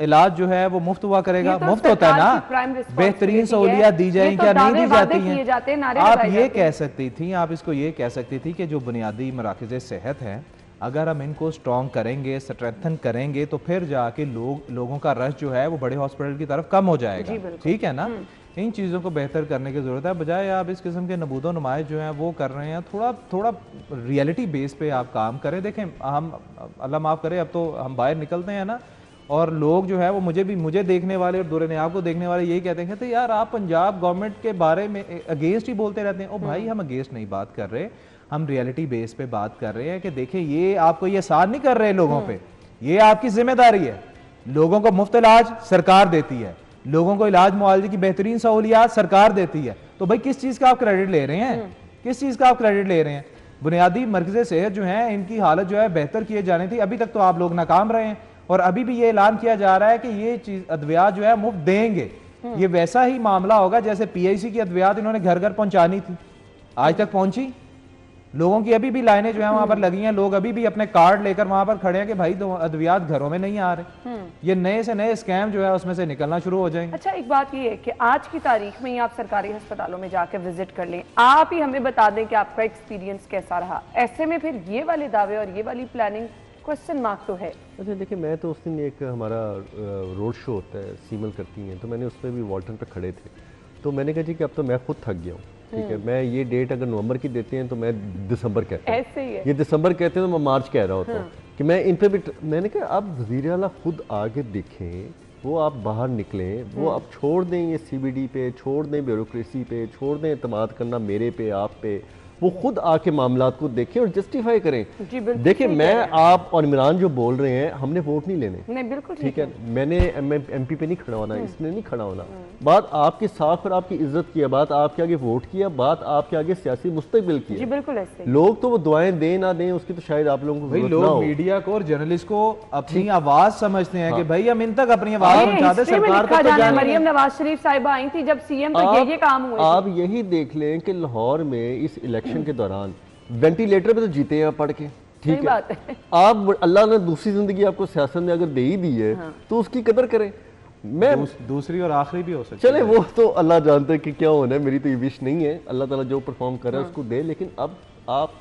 इलाज जो है वो मुफ्त हुआ करेगा? तो मुफ्त होता है ना, बेहतरीन सहूलियात दी जाएंगी, क्या नहीं दी जाती हैं? आप ये कह सकती थी, आप इसको ये कह सकती थी कि जो बुनियादी मराकज़ सेहत हैं, अगर हम इनको स्ट्रॉन्ग करेंगे, स्ट्रेंथन करेंगे, तो फिर जाके लोगों का रश जो है वो बड़े हॉस्पिटल की तरफ कम हो जाएगा। ठीक है ना? इन चीज़ों को बेहतर करने की ज़रूरत है, बजाय आप इस किस्म के नबूदो नुमाइश जो हैं वो कर रहे हैं। थोड़ा रियलिटी बेस पे आप काम करें। देखें, हम अल्लाह माफ़ करे, अब तो हम बाहर निकलते हैं ना, और लोग जो है वो मुझे देखने वाले और दूर नियाब को देखने वाले यही कहते हैं कि यार आप पंजाब गवर्नमेंट के बारे में अगेंस्ट ही बोलते रहते हैं। ओ भाई, हम अगेंस्ट नहीं बात कर रहे, हम रियलिटी बेस पे बात कर रहे हैं कि देखें, ये आपको ये आसान नहीं कर रहे लोगों पे, ये आपकी जिम्मेदारी है। लोगों को मुफ्त इलाज सरकार देती है, लोगों को इलाज मुआवजे की बेहतरीन सहूलियात सरकार देती है, तो भाई किस चीज का आप क्रेडिट ले रहे हैं? किस चीज का आप क्रेडिट ले रहे हैं? बुनियादी मरकज़े सेहत जो है इनकी हालत जो है बेहतर किए जाने थी, अभी तक तो आप लोग नाकाम रहे हैं, और अभी भी ये ऐलान किया जा रहा है कि ये चीज अद्वियात जो है मुफ्त देंगे। ये वैसा ही मामला होगा जैसे पीआईसी की अद्वियात इन्होंने घर घर पहुंचानी थी, आज तक पहुंची? लोगों की अभी भी लाइनें जो है वहां पर लगी हैं, लोग अभी भी अपने कार्ड लेकर वहां पर खड़े हैं कि भाई तो अद्वियात घरों में नहीं आ रहे। ये नए से नए स्कैम जो है उसमें से निकलना शुरू हो जाएंगे। अच्छा, एक बात ये है कि आज की तारीख में ही आप सरकारी अस्पतालों में जाकर विजिट कर लें, आप ही हमें बता दें कि आपका एक्सपीरियंस कैसा रहा। ऐसे में फिर ये वाले दावे और ये वाली प्लानिंग क्वेश्चन मार्क तो है। अच्छा देखिए, मैं तो उस दिन एक हमारा रोड शो होता है, सीमल करती हैं, तो मैंने उसमें भी वॉल्टन पे खड़े थे, तो मैंने कहा जी कि अब तो मैं खुद थक गया हूँ। ठीक है, मैं ये डेट अगर नवंबर की देते हैं तो मैं दिसंबर कहता हूँ, ऐसे ही है। ये दिसंबर कहते हैं तो मैं मार्च कह रहा होता हूँ कि मैं इन पे भी। मैंने कहा अब वज़ीर आला खुद आगे देखें, वो आप बाहर निकलें, वो आप छोड़ दें ये सीबीडी पे, छोड़ दें ब्यूरोक्रेसी पे, छोड़ दें एतमाद करना मेरे पे आप पे, वो खुद आके मामलात को देखें और जस्टिफाई करें। देखिए, मैं आप और इमरान जो बोल रहे हैं, हमने वोट नहीं लेने, नहीं बिल्कुल ठीक है, मैंने एमपी पे नहीं खड़ा होना, इसने नहीं खड़ा होना। बात आपके साथ और आपकी इज्जत की है, बात आपके आगे वोट की है, बात आपके आगे सियासी मुस्तकबिल की है। बिल्कुल ऐसे। लोग तो वो दुआएं दें ना दें उसकी तो शायद आप लोगों को भाई, लोग मीडिया को और जर्नलिस्ट को अपनी आवाज समझते हैं कि भाई हम इन तक अपनी आवाज पहुंचा दें। सरकार को तो जाने। मरियम नवाज शरीफ साहिबा आई थी जब सीएम, तो ये काम हुए। आप यही देख लें कि लाहौर में इस इलेक्शन के दौरान वेंटिलेटर पे तो जीते हैं आप पढ़ के, ठीक है। आप अल्लाह ने दूसरी जिंदगी आपको सियासत में अगर दे ही दी है तो उसकी कदर करें। मैं दूसरी और आखिरी भी हो सकती है, चले वो तो अल्लाह जानते हैं कि क्या होना है, मेरी तो ये विश नहीं है, अल्लाह ताला जो परफॉर्म कर रहा है उसको दे। लेकिन अब आप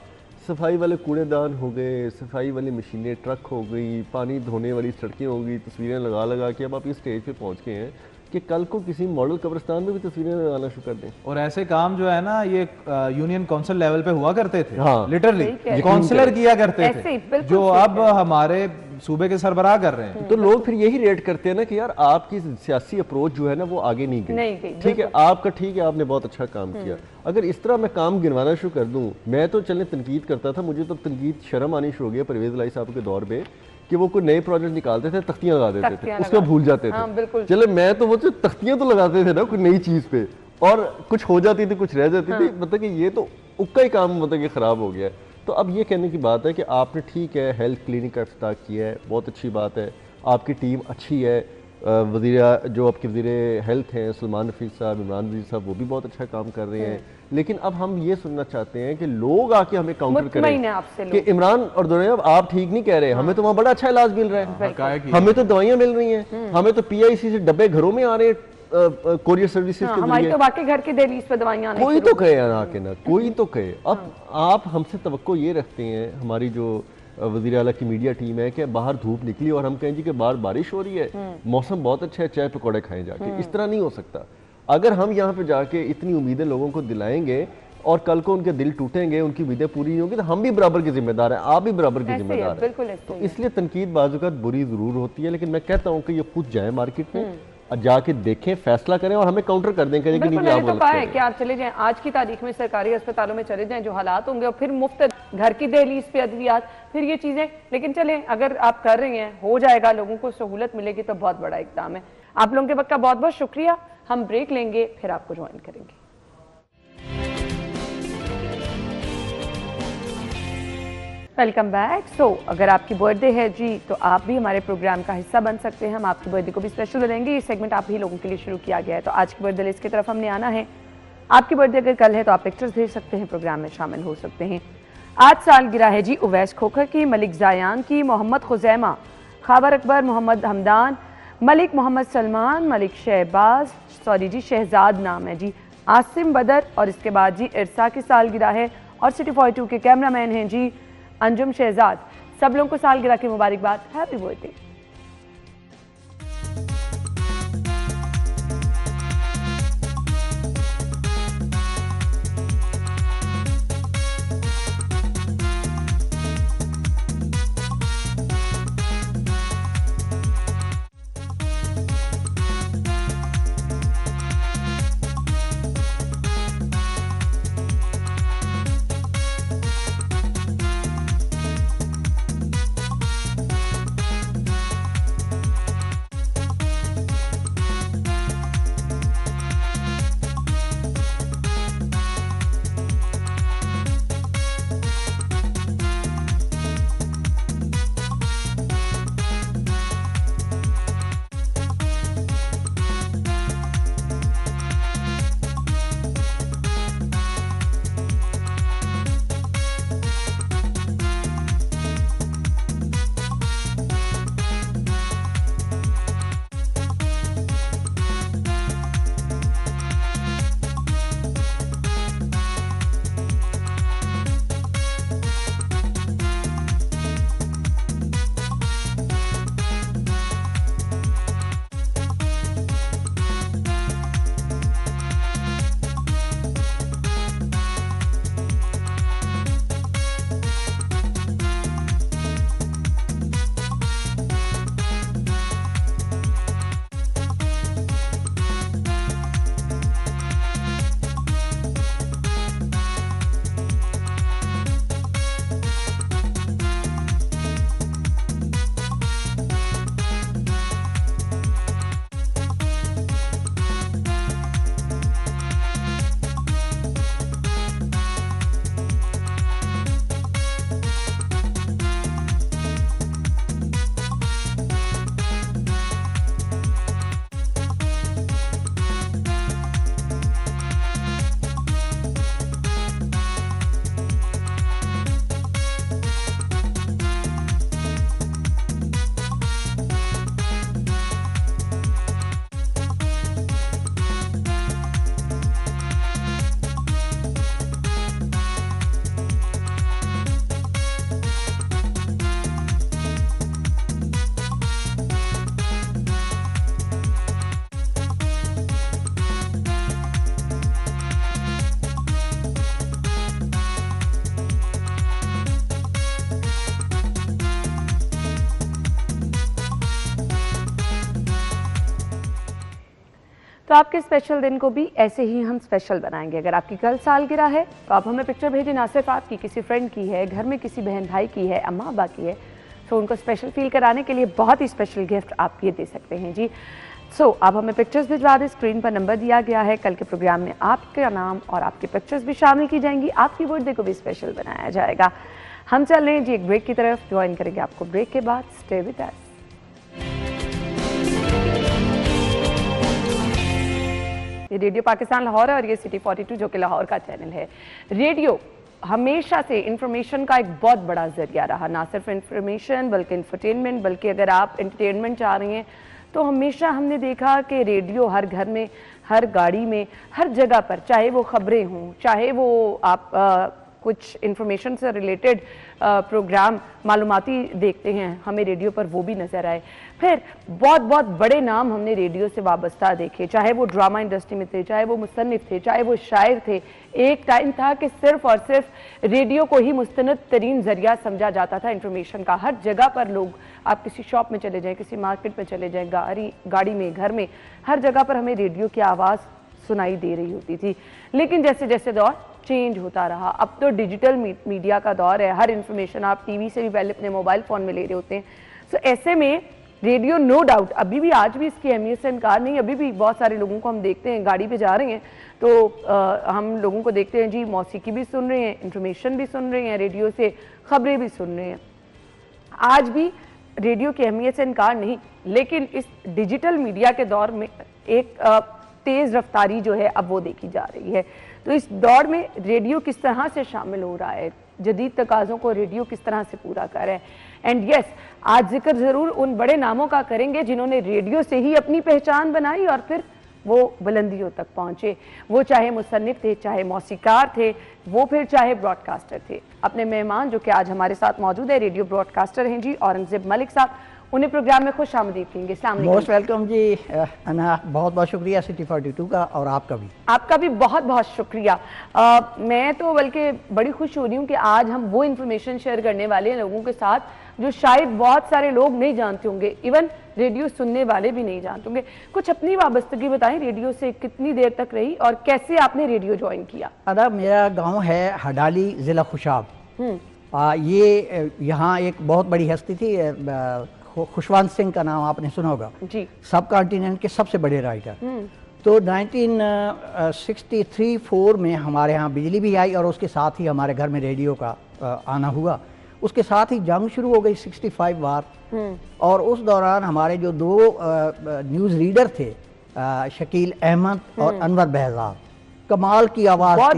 सफाई वाले कूड़ेदान हो गए, सफाई वाली मशीनें, ट्रक हो गई, पानी धोने वाली सड़कें हो गई, तस्वीरें लगा लगा के अब आप इस स्टेज पे पहुंच गए हैं कि कल को किसी मॉडल कब्रिस्तान में भी तस्वीरें लगाना शुरू कर दें। और ऐसे काम जो है ना, ये यूनियन काउंसिल लेवल पे हुआ करते थे, हाँ, लिटरली काउंसलर किया करते थे, जो अब हमारे सूबे के सरबराह कर रहे हैं। तो लोग फिर यही रेट करते हैं ना कि यार आपकी सियासी अप्रोच जो है ना वो आगे नहीं गई, ठीक है, आपका ठीक है, आपने बहुत अच्छा काम किया। अगर इस तरह मैं काम गिनवाना शुरू कर दूं, मैं तो चलने तनकीद करता था, मुझे तो तनकीद शर्म आनी शुरू हो गई परवेज लाई साहब के दौर पे कि वो कोई नए प्रोजेक्ट निकालते थे, तख्तियां लगा देते थे, उसको भूल जाते थे। चले मैं तो वो तख्तियां तो लगाते थे ना कोई नई चीज पे, और कुछ हो जाती थी, कुछ रह जाती थी, मतलब कि ये तो उक्का ही काम मतलब कि खराब हो गया। तो अब ये कहने की बात है कि आपने ठीक है हेल्थ क्लिनिक का इफ्तिताह किया है, बहुत अच्छी बात है, आपकी टीम अच्छी है, वज़ीर जो आपके वज़ीर हेल्थ हैं सलमान रफ़ीक साहब, इमरान वज़ीर साहब, वो भी बहुत अच्छा काम कर रहे हैं। लेकिन अब हम ये सुनना चाहते हैं कि लोग आके हमें काउंटर करें कि इमरान और दुनिया आप ठीक नहीं कह रहे, हमें तो वहाँ बड़ा अच्छा इलाज मिल रहा है, हमें तो दवाइयाँ मिल रही हैं, हमें तो पीआईसी से डब्बे घरों में आ रहे हैं, कोरियर सर्विसेज के हमारी तो बाकी घर की दहलीज पे दवाइयां आने कोई तो कहे आके ना, कोई तो कहे। अब आप हमसे तवक्को ये रखते हैं, हमारी जो वज़ीर आला की मीडिया टीम है, कि बाहर धूप निकली और हम कहें जी कि बाहर बारिश हो रही है, मौसम बहुत अच्छा है, चाय पकौड़े खाएं जाके, इस तरह नहीं हो सकता। अगर हम यहाँ पे जाके इतनी उम्मीदें लोगों को दिलाएंगे और कल को उनके दिल टूटेंगे, उनकी उम्मीदें पूरी नहीं होंगी, तो हम भी बराबर के जिम्मेदार हैं, आप भी बराबर के जिम्मेदार हैं। तो इसलिए तनकीद बाजुकात बुरी जरूर होती है, लेकिन मैं कहता हूँ कि ये खुद जाए मार्केट में और जाके देखें, फैसला करें और हमें काउंटर कर दें कि नहीं आप गलत है कि आप चले जाएं आज की तारीख में सरकारी अस्पतालों में चले जाएं, जो हालात होंगे, और फिर मुफ्त घर की दहलीज पे अद्वियात, फिर ये चीजें। लेकिन चलें, अगर आप कर रहे हैं, हो जाएगा, लोगों को सहूलत मिलेगी तो बहुत बड़ा इक़दाम है। आप लोगों के वक्त का बहुत बहुत शुक्रिया। हम ब्रेक लेंगे, फिर आपको ज्वाइन करेंगे। Welcome back. अगर आपकी बर्थडे है जी, तो आप भी हमारे प्रोग्राम का हिस्सा बन सकते हैं। हम आपकी बर्थडे को भी स्पेशल बनाएंगे। ये सेगमेंट आप ही लोगों के लिए शुरू किया गया है। तो आज की बर्थडे लिस्ट की तरफ हमने आना है। आपकी बर्थडे अगर कल है तो आप पिक्चर्स भेज सकते हैं, प्रोग्राम में शामिल हो सकते हैं। आज सालगिरह है जी उवैस खोखर की, मलिक जायान की, मोहम्मद खुजैमा, खाबर अकबर, मोहम्मद हमदान, मलिक मोहम्मद सलमान, मलिक शहजाद नाम है जी, आसिम बदर, और इसके बाद जी इरसा की सालगिरह है। और सिटी 42 के कैमरामैन हैं जी अंजुम शहजाद। सब लोगों को सालगिरह की मुबारकबाद, हैप्पी बर्थडे। तो आपके स्पेशल दिन को भी ऐसे ही हम स्पेशल बनाएंगे। अगर आपकी कल सालगिरह है तो आप हमें पिक्चर भेजें, ना सिर्फ आपकी, किसी फ्रेंड की है, घर में किसी बहन भाई की है, अम्मा अब्बा की है, तो उनको स्पेशल फील कराने के लिए बहुत ही स्पेशल गिफ्ट आप ये दे सकते हैं जी। आप हमें पिक्चर्स भिजवा दें, स्क्रीन पर नंबर दिया गया है। कल के प्रोग्राम में आपका नाम और आपके पिक्चर्स भी शामिल की जाएंगी, आपकी बर्थडे को भी स्पेशल बनाया जाएगा। हम चल रहे हैं जी एक ब्रेक की तरफ, ज्वाइन करेंगे आपको ब्रेक के बाद। स्टे विद अस। ये रेडियो पाकिस्तान लाहौर है और ये सिटी 42 जो कि लाहौर का चैनल है। रेडियो हमेशा से इंफॉर्मेशन का एक बहुत बड़ा जरिया रहा, ना सिर्फ इंफॉर्मेशन बल्कि इंफरटेनमेंट, बल्कि अगर आप एंटरटेनमेंट चाह रही हैं तो हमेशा हमने देखा कि रेडियो हर घर में, हर गाड़ी में, हर जगह पर, चाहे वो खबरें हों, चाहे वो आप कुछ इन्फॉर्मेशन से रिलेटेड प्रोग्राम मालूमाती देखते हैं हमें रेडियो पर, वो भी नज़र आए। फिर बहुत बहुत बड़े नाम हमने रेडियो से वाबस्ता देखे, चाहे वो ड्रामा इंडस्ट्री में थे, चाहे वो मुसन्निफ थे, चाहे वो शायर थे। एक टाइम था कि सिर्फ और सिर्फ रेडियो को ही मुस्तनद तरीन जरिया समझा जाता था इन्फॉर्मेशन का। हर जगह पर लोग, आप किसी शॉप में चले जाएं, किसी मार्केट में चले जाएं, गाड़ी में, घर में, हर जगह पर हमें रेडियो की आवाज़ सुनाई दे रही होती थी। लेकिन जैसे जैसे दौर चेंज होता रहा, अब तो डिजिटल मीडिया का दौर है। हर इन्फॉर्मेशन आप टीवी से भी पहले अपने मोबाइल फ़ोन में ले रहे होते हैं। सो ऐसे में रेडियो नो डाउट अभी भी, आज भी इसकी अहमियत से इनकार नहीं। अभी भी बहुत सारे लोगों को हम देखते हैं, गाड़ी पे जा रहे हैं तो हम लोगों को देखते हैं जी मौसीकी भी सुन रहे हैं, इन्फॉर्मेशन भी सुन रहे हैं, रेडियो से खबरें भी सुन रहे हैं। आज भी रेडियो की अहमियत से इनकार नहीं, लेकिन इस डिजिटल मीडिया के दौर में एक तेज़ रफ्तारी जो है अब वो देखी जा रही है। तो इस दौर में रेडियो किस तरह से शामिल हो रहा है, जदीद तकाज़ों को रेडियो किस तरह से पूरा कर रहा है। एंड यस, आज जिक्र ज़रूर उन बड़े नामों का करेंगे जिन्होंने रेडियो से ही अपनी पहचान बनाई और फिर वो बुलंदियों तक पहुँचे। वो चाहे मुसन्निफ थे, चाहे मौसीकार थे, वो फिर चाहे ब्रॉडकास्टर थे। अपने मेहमान जो कि आज हमारे साथ मौजूद है, रेडियो ब्रॉडकास्टर हैं जी औरंगज़ेब मलिक साहब, उन्हें प्रोग्राम में खुश आमदीद कहेंगे। अस्सलाम वालेकुम। मोस्ट वेलकम जी अना, बहुत बहुत शुक्रिया सिटी 42 का, और आपका भी बहुत बहुत शुक्रिया। मैं तो बल्कि बड़ी खुश हो रही हूँ कि आज हम वो इन्फॉर्मेशन शेयर करने वाले हैं लोगों के साथ जो शायद बहुत सारे लोग नहीं जानते होंगे, इवन रेडियो सुनने वाले भी नहीं जानते होंगे। कुछ अपनी वाबस्तगी बताएं, रेडियो से कितनी देर तक रही और कैसे आपने रेडियो ज्वाइन किया? अदा, मेरा गांव है हडाली, ज़िला खुशाब। ये यहाँ एक बहुत बड़ी हस्ती थी, खुशवंत सिंह का नाम आपने सुना होगा जी, सब कॉन्टिनेंट के सबसे बड़े राइटर। तो 1963-4 में हमारे यहाँ बिजली भी आई और उसके साथ ही हमारे घर में रेडियो का आना हुआ। उसके साथ ही जंग शुरू हो गई 65 वार, और उस दौरान हमारे जो दो न्यूज़ रीडर थे, शकील अहमद और अनवर बहजाद, कमाल की आवाज़, बहुत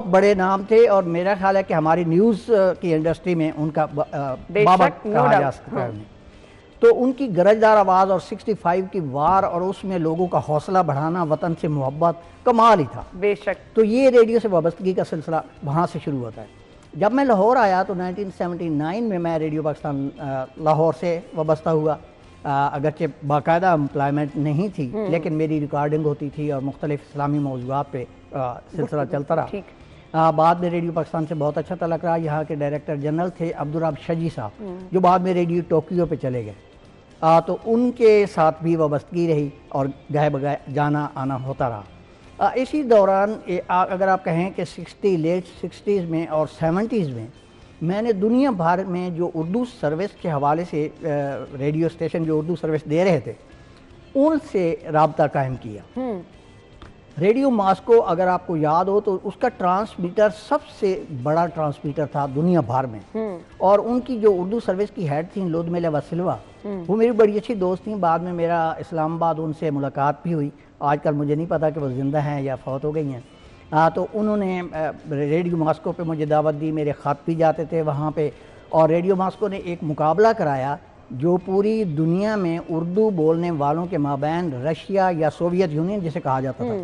बड़े नाम थे। और मेरा ख्याल है कि हमारी न्यूज़ की इंडस्ट्री में उनका बाबा कहा जा सकता है। तो उनकी गरजदार आवाज़ और 65 की वार और उसमें लोगों का हौसला बढ़ाना, वतन से मोहब्बत, कमाल ही था। बेशक। तो ये रेडियो से वाबस्तगी का सिलसिला वहाँ से शुरू होता है। जब मैं लाहौर आया तो 1979 में मैं रेडियो पाकिस्तान लाहौर से वाबस्ता हुआ। अगरचे बाकायदा एम्प्लॉयमेंट नहीं थी, लेकिन मेरी रिकॉर्डिंग होती थी और मुख्तलिफ इस्लामी मौज़ूआत पे सिलसिला चलता रहा। बाद में रेडियो पाकिस्तान से बहुत अच्छा तलक रहा। यहाँ के डायरेक्टर जनरल थे अब्दुर्रब शजी साहब, जो बाद में रेडियो टोक्यो पे चले गए। तो उनके साथ भी वाबस्तगी रही और गाए बगाए जाना आना होता रहा। इसी दौरान अगर आप कहें कि लेट 60s में और 70s में मैंने दुनिया भर में जो उर्दू सर्विस के हवाले से रेडियो स्टेशन जो उर्दू सर्विस दे रहे थे, उनसे रब्ता कायम किया। रेडियो मॉस्को, अगर आपको याद हो तो उसका ट्रांसमीटर सबसे बड़ा ट्रांसमीटर था दुनिया भर में। और उनकी जो उर्दू सर्विस की हेड थी लोदमेला वसिलवा, वो मेरी बड़ी अच्छी दोस्त थी। बाद में मेरा इस्लामाबाद उनसे मुलाकात भी हुई। आजकल मुझे नहीं पता कि वो ज़िंदा हैं या फौत हो गई हैं। तो उन्होंने रेडियो मॉस्को पे मुझे दावत दी, मेरे ख़त भी जाते थे वहाँ पे। और रेडियो मॉस्को ने एक मुकाबला कराया जो पूरी दुनिया में उर्दू बोलने वालों के माबैन रशिया या सोवियत यूनियन जिसे कहा जाता था,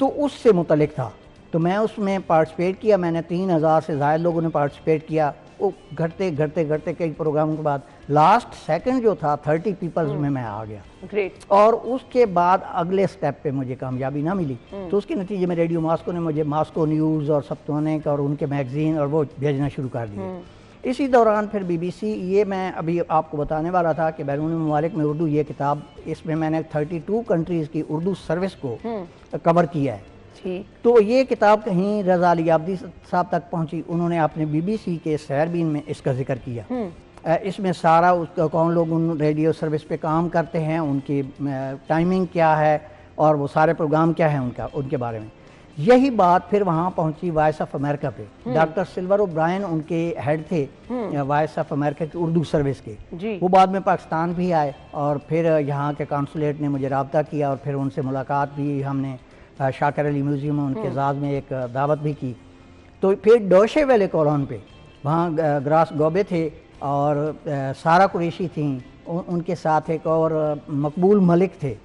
तो उससे मुतलिक था। तो मैं उसमें पार्टिसिपेट किया। मैंने 3000 से ज़्यादा लोगों ने पार्टिसिपेट किया। वो घटते घटते घटते कई प्रोग्रामों के बाद लास्ट सेकंड जो था 30 पीपल्स में मैं आ गया। ग्रेट। और उसके बाद अगले स्टेप पे मुझे कामयाबी ना मिली। तो उसके नतीजे में रेडियो मॉस्को ने मुझे मॉस्को न्यूज़ और सप्तानिक और उनके मैगजीन और वो भेजना शुरू कर दिए। इसी दौरान फिर BBC, ये मैं अभी आपको बताने वाला था कि बैरून ममालिक में उर्दू, ये किताब, इसमें मैंने 32 कंट्रीज़ की उर्दू सर्विस को कवर किया है। तो ये किताब कहीं रज़ा अली आब्दी साहब तक पहुंची। उन्होंने अपने BBC के सैरबीन में इसका जिक्र किया। इसमें सारा उसका कौन लोग उन रेडियो सर्विस पे काम करते हैं, उनकी टाइमिंग क्या है और वो सारे प्रोग्राम क्या है उनके बारे में। यही बात फिर वहाँ पहुंची वॉइस ऑफ अमेरिका पे। डॉक्टर सिल्वर ओब्रायन उनके हेड थे वॉइस ऑफ अमेरिका की उर्दू सर्विस के। वो बाद में पाकिस्तान भी आए और फिर यहाँ के कॉन्सुलेट ने मुझे रब्ता किया और फिर उनसे मुलाकात भी हमने शाकर अली म्यूज़ियम में उनके एजाज़ में एक दावत भी की। तो फिर डोशे वेले कॉलोन पे वहाँ ग्रास गोबे थे और सारा कुरैशी थी, उनके साथ एक और मकबूल मलिक थे।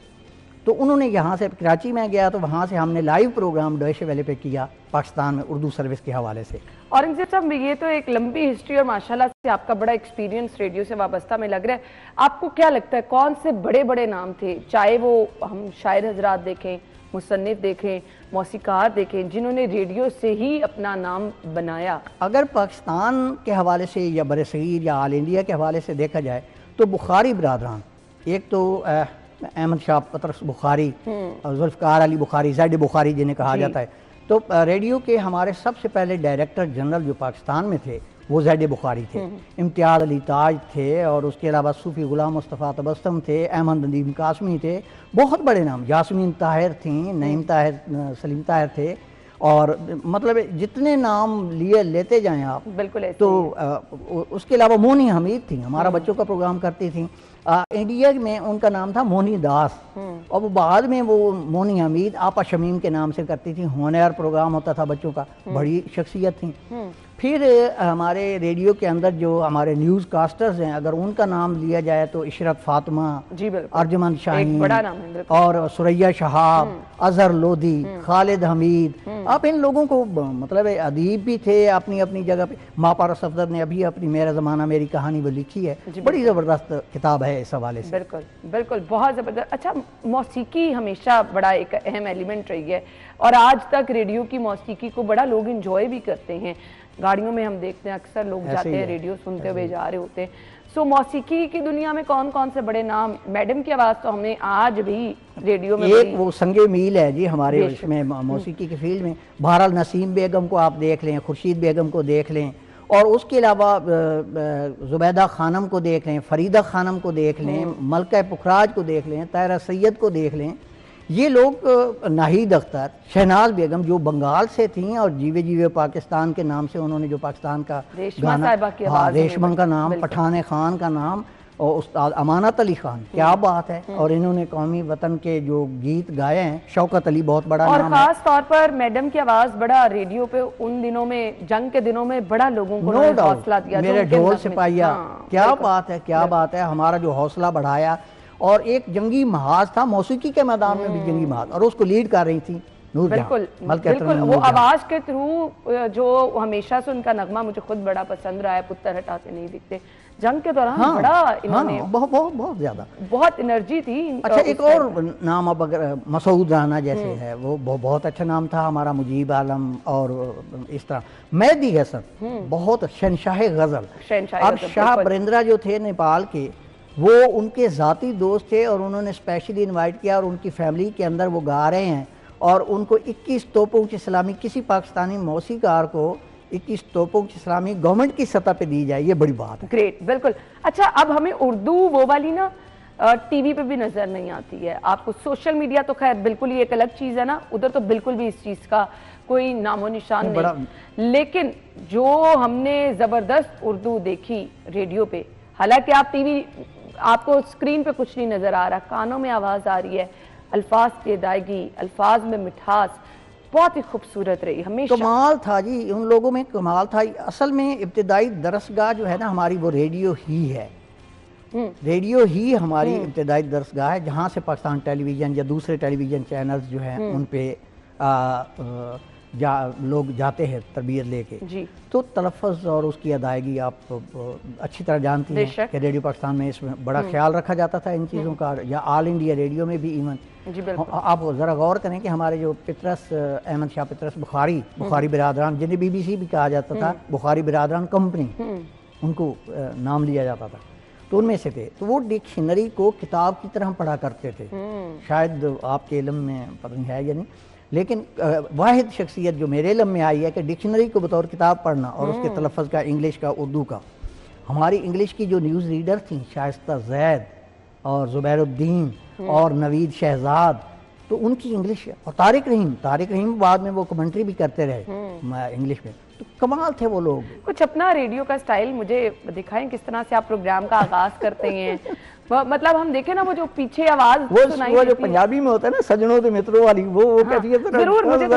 तो उन्होंने यहाँ से कराची में गया तो वहाँ से हमने लाइव प्रोग्राम डॉयचे वेले पे किया पाकिस्तान में उर्दू सर्विस के हवाले से। औरंगजेब साहब, ये तो एक लंबी हिस्ट्री और माशाल्लाह से आपका बड़ा एक्सपीरियंस रेडियो से वाबस्ता में लग रहा है। आपको क्या लगता है कौन से बड़े बड़े नाम थे, चाहे वो हम शायर हजरात देखें, मुसन्निफ देखें, मौसीकार देखें, जिन्होंने रेडियो से ही अपना नाम बनाया? अगर पाकिस्तान के हवाले से या बरसगीर या ऑल इंडिया के हवाले से देखा जाए तो बुखारी बिरादरान, एक तो अहमद शाह पतरस बुखारी, जुल्फ़कार अली बुखारी, ज़ैड बुखारी जिन्हें कहा जाता है, तो रेडियो के हमारे सबसे पहले डायरेक्टर जनरल जो पाकिस्तान में थे वो ज़ैड बुखारी थे। इम्तियाज़ अली ताज थे और उसके अलावा सूफ़ी गुलाम मुस्तफ़ा तबस्सुम थे, अहमद नदीम कासमी थे, बहुत बड़े नाम, यास्मीन ताहिर थी, नईम ताहिर, सलीम ताहिर थे, और मतलब जितने नाम लेते जाएं आप बिल्कुल तो उसके अलावा मोनी हमीद थी, हमारा बच्चों का प्रोग्राम करती थी। इंडिया में उनका नाम था मोनी दास, और वो बाद में वो मोनी हमीद आपा शमीम के नाम से करती थी। होनहार प्रोग्राम होता था बच्चों का, बड़ी शख्सियत थी। फिर हमारे रेडियो के अंदर जो हमारे न्यूज़ कास्टर्स हैं, अगर उनका नाम लिया जाए तो इशरत फातिमा, अर्जुमंद शाहीन, बड़ा नाम है, और सुरैया शहाब, अजहर लोधी, खालिद हमीद, आप इन लोगों को मतलब अदीब भी थे अपनी अपनी जगह पे। मापारा सफदर ने अभी अपनी मेरा ज़माना मेरी कहानी वो लिखी है, बड़ी ज़बरदस्त किताब है इस हवाले से। बिल्कुल बिल्कुल, बहुत ज़बरदस्त। अच्छा, मौसीकी हमेशा बड़ा एक अहम एलिमेंट रही है और आज तक रेडियो की मौसीकी को बड़ा लोग इंजॉय भी करते हैं। गाड़ियों में हम देखते हैं अक्सर लोग जाते हैं रेडियो सुनते हुए जा रहे होते हैं। सो मौसीकी की दुनिया में कौन कौन से बड़े नाम? मैडम की आवाज़ तो हमें आज भी रेडियो में एक वो संगे मील है जी हमारे इसमें मौसीकी की फील्ड में। बहरहाल नसीम बेगम को आप देख लें, खुर्शीद बेगम को देख लें, और उसके अलावा जुबैदा खानम को देख लें, फरीदा खानम को देख लें, मलका पुखराज को देख लें, तायरा सैयद को देख लें। ये लोग, नाहिद अख्तर, शहनाज बेगम जो बंगाल से थीं और जीवे जीवे पाकिस्तान के नाम से उन्होंने जो पाकिस्तान का गाना, रेशमा का नाम, पठान खान का नाम, और उस्ताद अमानत अली खान, क्या बात है। और इन्होंने कौमी वतन के जो गीत गाए हैं, शौकत अली बहुत बड़ा और नाम है। खास तौर पर मैडम की आवाज़ बड़ा रेडियो पे उन दिनों में, जंग के दिनों में बड़ा लोगों को हौसला दिया। मेरे ढोल सिपाहिया, क्या बात है, क्या बात है, हमारा जो हौसला बढ़ाया। और एक जंगी महाज था, मौसीकी के मैदान में भी जंगी महाज, और उसको लीड कर रही थी नूर जहां। बिल्कुल, वो आवाज के थ्रू जो हमेशा से उनका नगमा मुझे खुद बड़ा पसंद रहा है, पुत्तर हटाते नहीं दिखते, जंग के दौरान बड़ा इन्होंने बहुत ज्यादा, बहुत एनर्जी थी। अच्छा, एक और नाम अब अगर मसूद राना जैसे है, वो बहुत अच्छा नाम था हमारा, मुजीब आलम, और इस तरह मेहदी हसन, बहुत शहनशाह गजल। अब शाह बरिंद्रा जो थे नेपाल के, वो उनके ज़ाती दोस्त थे और उन्होंने स्पेशली इनवाइट किया और उनकी फैमिली के अंदर वो गा रहे हैं, और उनको 21 तोपों की सलामी, किसी पाकिस्तानी मौसीकार को 21 तोपों की सलामी गवर्नमेंट की सतह पे दी जाए, ये बड़ी बात है। ग्रेट, बिल्कुल। अच्छा, अब हमें उर्दू वो वाली ना टीवी पे भी नजर नहीं आती है आपको। सोशल मीडिया तो खैर बिल्कुल ही एक अलग चीज़ है ना, उधर तो बिल्कुल भी इस चीज़ का कोई नामो निशान नहीं। लेकिन जो हमने ज़बरदस्त उर्दू देखी रेडियो पे, हालांकि आप टीवी, आपको स्क्रीन पे कुछ नहीं नजर आ रहा, कानों में आवाज आ रही है, अल्फाज की अदायगी, अल्फाज में मिठास बहुत ही खूबसूरत रही हमेशा। कमाल था जी, उन लोगों में कमाल था। असल में इब्तिदाई दरसगाह जो है ना हमारी, वो रेडियो ही है। रेडियो ही हमारी इब्तिदाई दरसगाह है, जहाँ से पाकिस्तान टेलीविज़न या दूसरे टेलीविज़न चैनल्स जो हैं उन पे लोग जाते हैं तरबियत लेके जी। तो तलफ़्फ़ुज़ और उसकी अदायगी आप अच्छी तरह जानती हैं कि रेडियो पाकिस्तान में इसमें बड़ा ख्याल रखा जाता था इन चीज़ों का, या ऑल इंडिया रेडियो में भी इवन। आप ज़रा गौर करें कि हमारे जो पितरस, अहमद शाह पितरस बुखारी बिरादरान, जिन्हें BBC भी कहा जाता था, बुखारी बिरादरान कंपनी, उनको नाम लिया जाता था, तो उनमें से थे। तो वो डिक्शनरी को किताब की तरह पढ़ा करते थे। शायद आपके इल्म में पता नहीं है या नहीं, लेकिन वाहिद शख्सियत जो मेरे इल्म में आई है कि डिक्शनरी को बतौर किताब पढ़ना और उसके तलफ़्फ़ुज़ का, इंग्लिश का, उर्दू का। हमारी इंग्लिश की जो न्यूज़ रीडर थी, शाइस्ता ज़ैद और ज़ुबैरुद्दीन और नवीद शहजाद, तो उनकी इंग्लिश, और तारिक रहीम बाद में वो कमेंट्री भी करते रहे इंग्लिश में, तो कमाल थे वो लोग। कुछ अपना रेडियो का स्टाइल मुझे दिखाएं, किस तरह से आप प्रोग्राम का आगाज करते हैं। मतलब हम देखें ना, वो जो पीछे आवाज सुनाई, वो जो पंजाबी में होता है ना, सजनों दे मित्रों वाली, वो कैफियत। जरूर, मुझे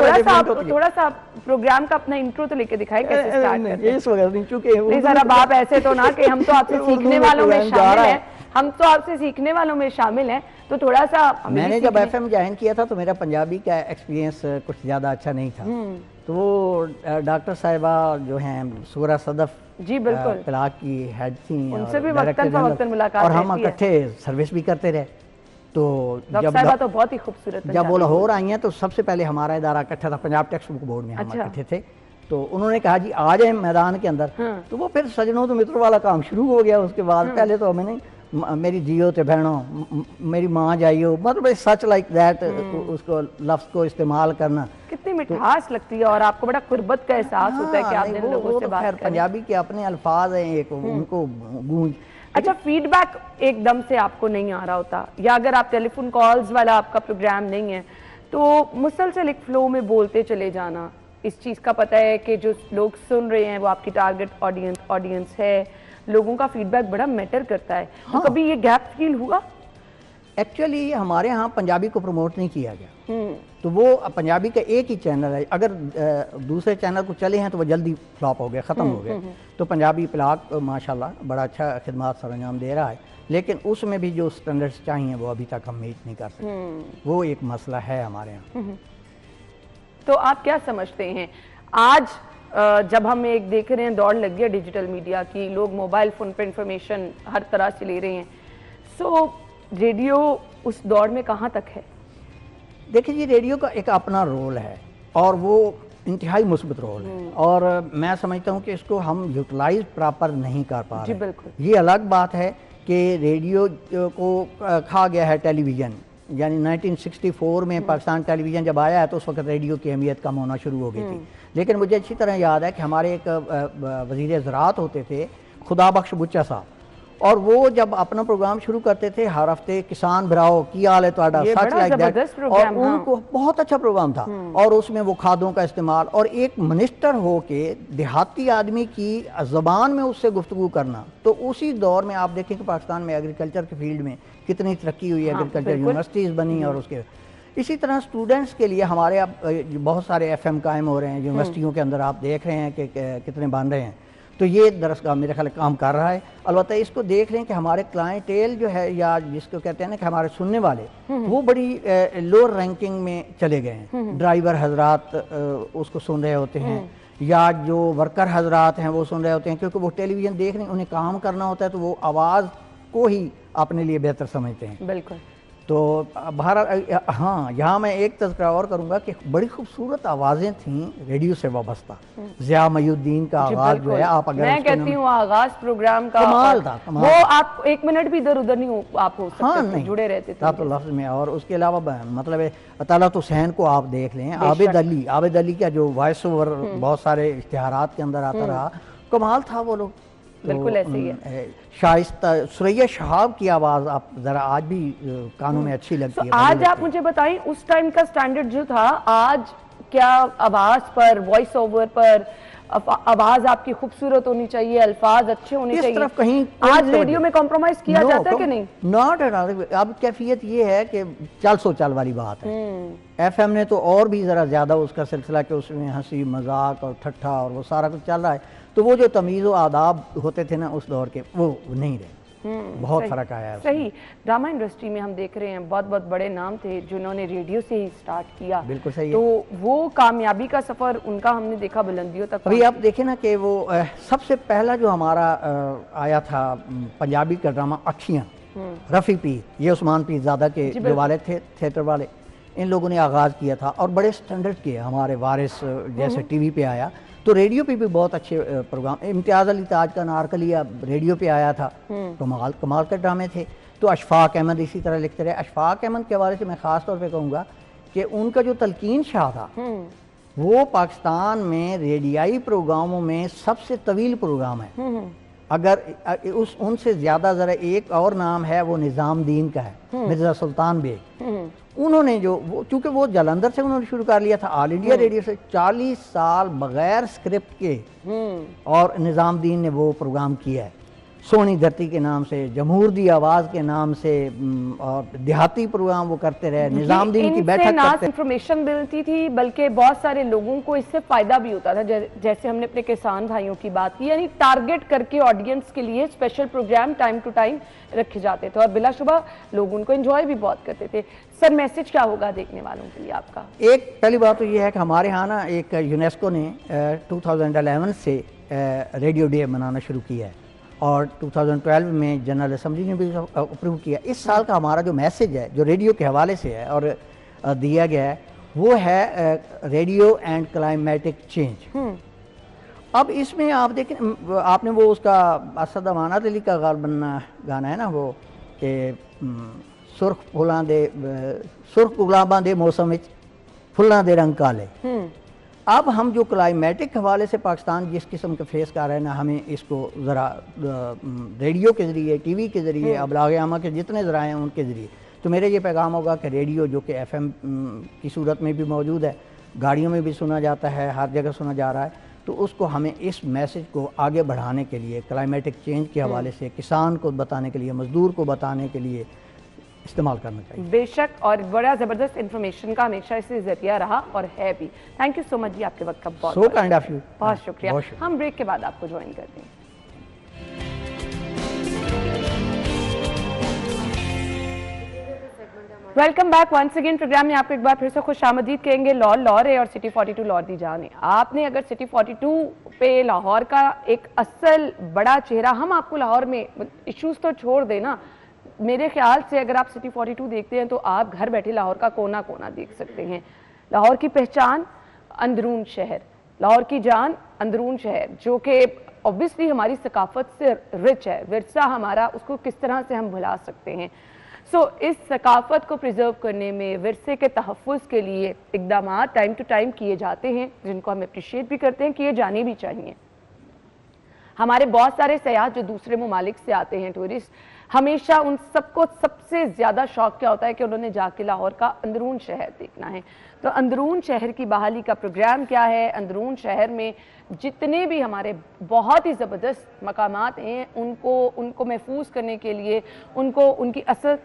थोड़ा सा प्रोग्राम का अपना इंट्रो तो लेके दिखाएं, कैसे स्टार्ट करते हैं। इस वक्त नहीं, चूंकि नहीं सर, अब आप ऐसे तो ना कि हम तो आपसे सीखने वालों में शामिल हैं, हम तो आपसे सीखने वालों में शामिल हैं, तो थोड़ा सा मैंने जब FM ज्वाइन किया था तो मेरा पंजाबी का एक्सपीरियंस कुछ ज़्यादा अच्छा नहीं था। तो वो डॉक्टर साहिबा जो हैं सूरा सदफ जी बिल्कुल पिलाक की हेड थी, उनसे भी वक्तन मुलाकात और हम इकट्ठे सर्विस भी करते रहे। तो जब बहुत ही खूबसूरत जब वो लाहौर आई हैं तो सबसे पहले हमारा इदारा इकट्ठा था, पंजाब टेक्स्ट बुक बोर्ड में हम इकट्ठे थे। तो उन्होंने कहा जी आ जाए मैदान के अंदर। तो वो फिर सजनों तो मित्रों वाला काम शुरू हो गया। उसके बाद पहले तो मैंने मेरी जियो ते बहनों, मेरी माँ जाइयो, मतलब सच लाइक दैट, उसको लफ्ज़ को इस्तेमाल करना कितनी मिठास लगती है और आपको बड़ा कुर्बत का एहसास होता है कि आप जिन लोगों से बात कर रहे हैं। पंजाबी के अपने अल्फाज हैं, एक उनको गूंज। अच्छा, फीडबैक एकदम से आपको नहीं आ रहा होता, या अगर आप टेलीफोन कॉल्स वाला आपका प्रोग्राम नहीं है तो मुसलसल एक फ्लो में बोलते चले जाना, इस चीज़ का पता है कि जो लोग सुन रहे हैं वो आपकी टारगेट ऑडियंस है, लोगों का फीडबैक बड़ा मैटर करता है। तो कभी ये गैप फील हुआ? एक्चुअली हमारे यहाँ पंजाबी को प्रमोट नहीं किया गया। तो वो पंजाबी का एक ही चैनल है, अगर दूसरे चैनल को चले हैं तो वो जल्दी फ्लॉप हो गए, ख़त्म हो गए। तो पंजाबी पिलाक माशाल्लाह बड़ा अच्छा खिदमत सरंजाम दे रहा है, लेकिन उसमें भी जो स्टैंडर्ड्स चाहिए वो अभी तक हम मीट नहीं कर सकते। वो एक मसला है हमारे यहाँ। तो आप क्या समझते हैं आज जब हम एक देख रहे हैं दौड़ लग गया डिजिटल मीडिया की, लोग मोबाइल फ़ोन पर इंफॉर्मेशन हर तरह से ले रहे हैं, सो रेडियो उस दौड़ में कहाँ तक है? देखिए जी, रेडियो का एक अपना रोल है और वो इंतहाई मुस्बत रोल है, और मैं समझता हूँ कि इसको हम यूटिलाइज प्रॉपर नहीं कर पा रहे। बिल्कुल। ये अलग बात है कि रेडियो को खा गया है टेलीविज़न, यानी 1964 में पाकिस्तान टेलीविज़न जब आया है तो उस वक्त रेडियो की अहमियत कम होना शुरू हो गई थी। लेकिन मुझे अच्छी तरह याद है कि हमारे एक वज़ीर ज़राअत होते थे खुदा बख्श बुच्चा साहब, और वो जब अपना प्रोग्राम शुरू करते थे हर हफ्ते किसान भराओ की हाल है ਤੁਹਾਡਾ, सच लाइक दैट, और उनको बहुत अच्छा प्रोग्राम था। और उसमें वो खादों का इस्तेमाल, और एक मिनिस्टर हो के देहाती आदमी की ज़बान में उससे गुफ्तगू करना। तो उसी दौर में आप देखें कि पाकिस्तान में एग्रीकल्चर के फील्ड में कितनी तरक्की हुई, एग्रीकल्चर यूनिवर्सिटीज़ बनी, और उसके इसी तरह स्टूडेंट्स के लिए हमारे अब बहुत सारे FM कायम हो रहे हैं यूनिवर्सिटियों के अंदर, आप देख रहे हैं कि कितने बन रहे हैं। तो ये दरअसल मेरे ख्याल काम कर रहा है। अलबत्ता इसको देख लें कि हमारे क्लाइंटेल जो है, या जिसको कहते हैं ना कि हमारे सुनने वाले, वो बड़ी लोअर रैंकिंग में चले गए हैं। ड्राइवर हजरात उसको सुन रहे होते हैं, या जो वर्कर हजरात हैं वो सुन रहे होते हैं, क्योंकि वो टेलीविज़न देख रहे हैं, उन्हें काम करना होता है, तो वो आवाज़ को ही अपने लिए बेहतर समझते हैं। बिल्कुल। तो भारत, हाँ, यहाँ मैं एक तज़किरा और करूँगा कि बड़ी खूबसूरत आवाज़ें थीं रेडियो से वाबस्ता। ज़िया मयूद्दीन का आगाज़ जो है, आप अगर मैं कहती हूँ आगाज़ प्रोग्राम का कमाल था, कमाल। वो आप एक मिनट भी इधर उधर नहीं आप हो सकते, हाँ, नहीं, जुड़े रहते थे तो लफ्ज़ में। और उसके अलावा मतलब तलत हुसैन को आप देख लें, आबिद अली का जो वॉइस ओवर बहुत सारे इश्तिहारात के अंदर आता रहा, कमाल था वो लोग। बिल्कुल ऐसे ही है। शाइस्ता सुरैया शहाब की आवाज़ आप ज़रा आज भी कानों में अच्छी लगती है। आज आप मुझे बताएं उस टाइम का स्टैंडर्ड जो था, आज क्या आवाज़ पर, वॉइस ओवर पर आवाज़ आपकी खूबसूरत होनी चाहिए, अल्फाज अच्छे होने चाहिए, तरफ कहीं आज रेडियो में कॉम्प्रोमाइज़ किया जाता है कि नहीं? Not at all. अब कैफियत ये है कि चल सो चल वाली बात है। FM ने तो और भी ज़रा ज़्यादा उसका सिलसिला कि उसमें हंसी मजाक और ठट्ठा और वो सारा कुछ चल रहा है, तो वो जो तमीज़ व आदाब होते थे ना उस दौर के, वो नहीं रहे। बहुत फ़र्क आया है। सही। ड्रामा इंडस्ट्री में हम देख रहे हैं बहुत बहुत बड़े नाम थे जिन्होंने रेडियो से ही स्टार्ट किया। बिल्कुल सही है। तो वो कामयाबी का सफ़र उनका हमने देखा बुलंदियों तक। अभी आप देखें ना कि वो सबसे पहला जो हमारा आया था पंजाबी का ड्रामा अखियाँ, रफ़ी पीर, ये उस्मान पीरज़ादा के जो वाले थे थिएटर वाले, इन लोगों ने आगाज़ किया था और बड़े स्टैंडर्ड के हमारे वारिस जैसे TV पे आया। तो रेडियो पे भी बहुत अच्छे प्रोग्राम, इम्तियाज़ अली ताज का नारकलिया रेडियो पे आया था, कमाल कमाल के ड्रामे थे। तो अशफाक अहमद इसी तरह लिखते रहे। अशफाक अहमद के हवाले से मैं ख़ास तौर पे कहूँगा कि उनका जो तलकीन शाह था, वो पाकिस्तान में रेडियाई प्रोग्रामों में सबसे तवील प्रोग्राम है। अगर उनसे ज़्यादा ज़रा एक और नाम है, वो निज़ामुद्दीन का है, मिर्ज़ा सुल्तान बेग। उन्होंने जो चूँकि वो जालंधर से उन्होंने शुरू कर लिया था, ऑल इंडिया रेडियो से 40 साल बगैर स्क्रिप्ट के, और निज़ामुद्दीन ने वो प्रोग्राम किया है। सोनी धरती के नाम से, जमहूर दी आवाज़ के नाम से, और देहाती प्रोग्राम वो करते रहे, निज़ामुद्दीन की बैठक करते। इंफॉर्मेशन मिलती थी बल्कि बहुत सारे लोगों को इससे फ़ायदा भी होता था, जैसे हमने अपने किसान भाइयों की बात की, यानी टारगेट करके ऑडियंस के लिए special programme time to time रखे जाते थे और बिलाशुबा लोग उनको एंजॉय भी बहुत करते थे। सर, मैसेज क्या होगा देखने वालों के लिए आपका? एक पहली बात तो ये है कि हमारे यहाँ ना एक यूनेस्को ने 2011 से रेडियो डे मनाना शुरू किया है और 2012 में जनरल असेंबली ने भी अप्रूव किया। इस साल का हमारा जो मैसेज है, जो रेडियो के हवाले से है और दिया गया है, वो है रेडियो एंड क्लाइमेटिक चेंज। अब इसमें आप देखें, आपने वो उसका असद अमानत अली का गाना है ना, वो कि सुर्ख गुलाबां दे मौसम विच फुल्लां दे रंग काले। अब हम जो क्लाइमेटिक हवाले से पाकिस्तान जिस किस्म के फेस कर रहे हैं ना, हमें इसको ज़रा रेडियो के ज़रिए, टीवी के ज़रिए, अबलाग आमा के जितने ज़रा हैं उनके ज़रिए, तो मेरा ये पैगाम होगा कि रेडियो जो कि FM की सूरत में भी मौजूद है, गाड़ियों में भी सुना जाता है, हर जगह सुना जा रहा है, तो उसको हमें इस मैसेज को आगे बढ़ाने के लिए, क्लाइमेटिक चेंज के हवाले से, किसान को बताने के लिए, मजदूर को बताने के लिए इस्तेमाल करना चाहिए। बेशक, और बड़ा ज़बरदस्त इन्फॉर्मेशन का हमेशा इसे जरिया रहा और है भी। थैंक यू सो मच जी, आपके वक्त का बहुत काइंड ऑफ यू, बहुत शुक्रिया। हम ब्रेक के बाद आपको ज्वाइन करते हैं। Welcome back once again. Programme में आपको एक बार फिर से खुश आमदीद कहेंगे। लाहौर है और सिटी 42 लाहौर दी जान है। आपने अगर सिटी 42 पे लाहौर का एक असल बड़ा चेहरा, हम आपको लाहौर में इश्यूज तो छोड़ देना, मेरे ख्याल से अगर आप सिटी 42 देखते हैं तो आप घर बैठे लाहौर का कोना कोना देख सकते हैं। लाहौर की पहचान अंदरून शहर, लाहौर की जान अंदरून शहर, जो कि ऑब्वियसली हमारी सकाफत से रिच है। विरसा हमारा, उसको किस तरह से हम भुला सकते हैं। इस सकाफत को प्रिजर्व करने में, विरसे के तहफ़्फ़ुज़ के लिए इक़दाम टाइम टू टाइम किए जाते हैं, जिनको हम अप्रिशिएट भी करते हैं, किए जाने भी चाहिए। हमारे बहुत सारे सयाह जो दूसरे ममालिक से आते हैं, टूरिस्ट, हमेशा उन सबको सबसे ज़्यादा शौक क्या होता है कि उन्होंने जाके लाहौर का अंदरून शहर देखना है। तो अंदरून शहर की बहाली का प्रोग्राम क्या है, अंदरून शहर में जितने भी हमारे बहुत ही ज़बरदस्त मकामात हैं, उनको महफूज करने के लिए, उनको उनकी असल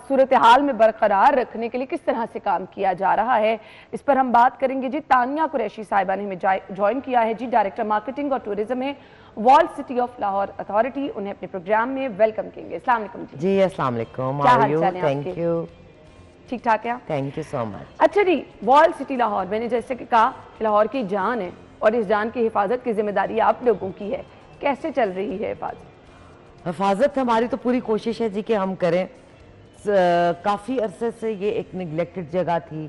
सूरत हाल में बरकरार रखने के लिए किस तरह से काम किया जा रहा है, इस पर हम बात करेंगे जी। तानिया कुरैशी साहिबा ने हमें ज्वाइन किया है जी, डायरेक्टर मार्केटिंग और टूरिज्म है wall city of Lahore authority. उन्हें अपने प्रोग्राम में वेलकम करेंगे। अस्सलाम वालेकुम जी। अस्सलाम वालेकुम। क्या हाल चाल है? Thank you. ठीक ठाक है? Thank you so much. अच्छा जी, वॉल सिटी लाहौर, मैंने जैसे कि कहा लाहौर की जान है और इस जान की हिफाजत की जिम्मेदारी आप लोगों की है। कैसे चल रही है हिफाजत? हमारी तो पूरी कोशिश है जी कि हम करें। काफ़ी अरसे से ये एक निगलेक्टेड जगह थी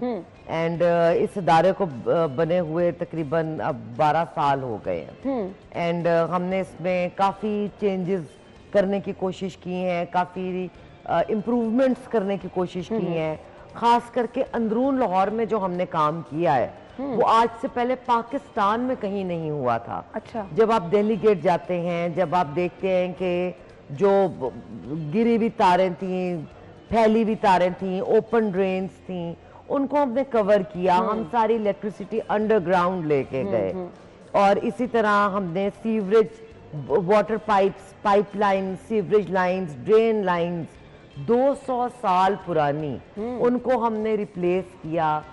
एंड इस इदारे को बने हुए तकरीबन अब 12 साल हो गए हैं एंड हमने इसमें काफ़ी चेंजेस करने की कोशिश की हैं, काफ़ी इम्प्रूवमेंट्स करने की कोशिश की हैं। ख़ास करके अंदरून लाहौर में जो हमने काम किया है वो आज से पहले पाकिस्तान में कहीं नहीं हुआ था। अच्छा। जब आप दिल्ली गेट जाते हैं, जब आप देखते हैं कि जो गिरी हुई तारें थी, फैली हुई तारें थी, ओपन ड्रेन्स थी, उनको हमने कवर किया। हम सारी इलेक्ट्रिसिटी अंडरग्राउंड लेके गए और इसी तरह हमने sewerage, water pipes, pipeline, sewerage lines, drain lines 200 साल पुरानी, उनको हमने रिप्लेस किया,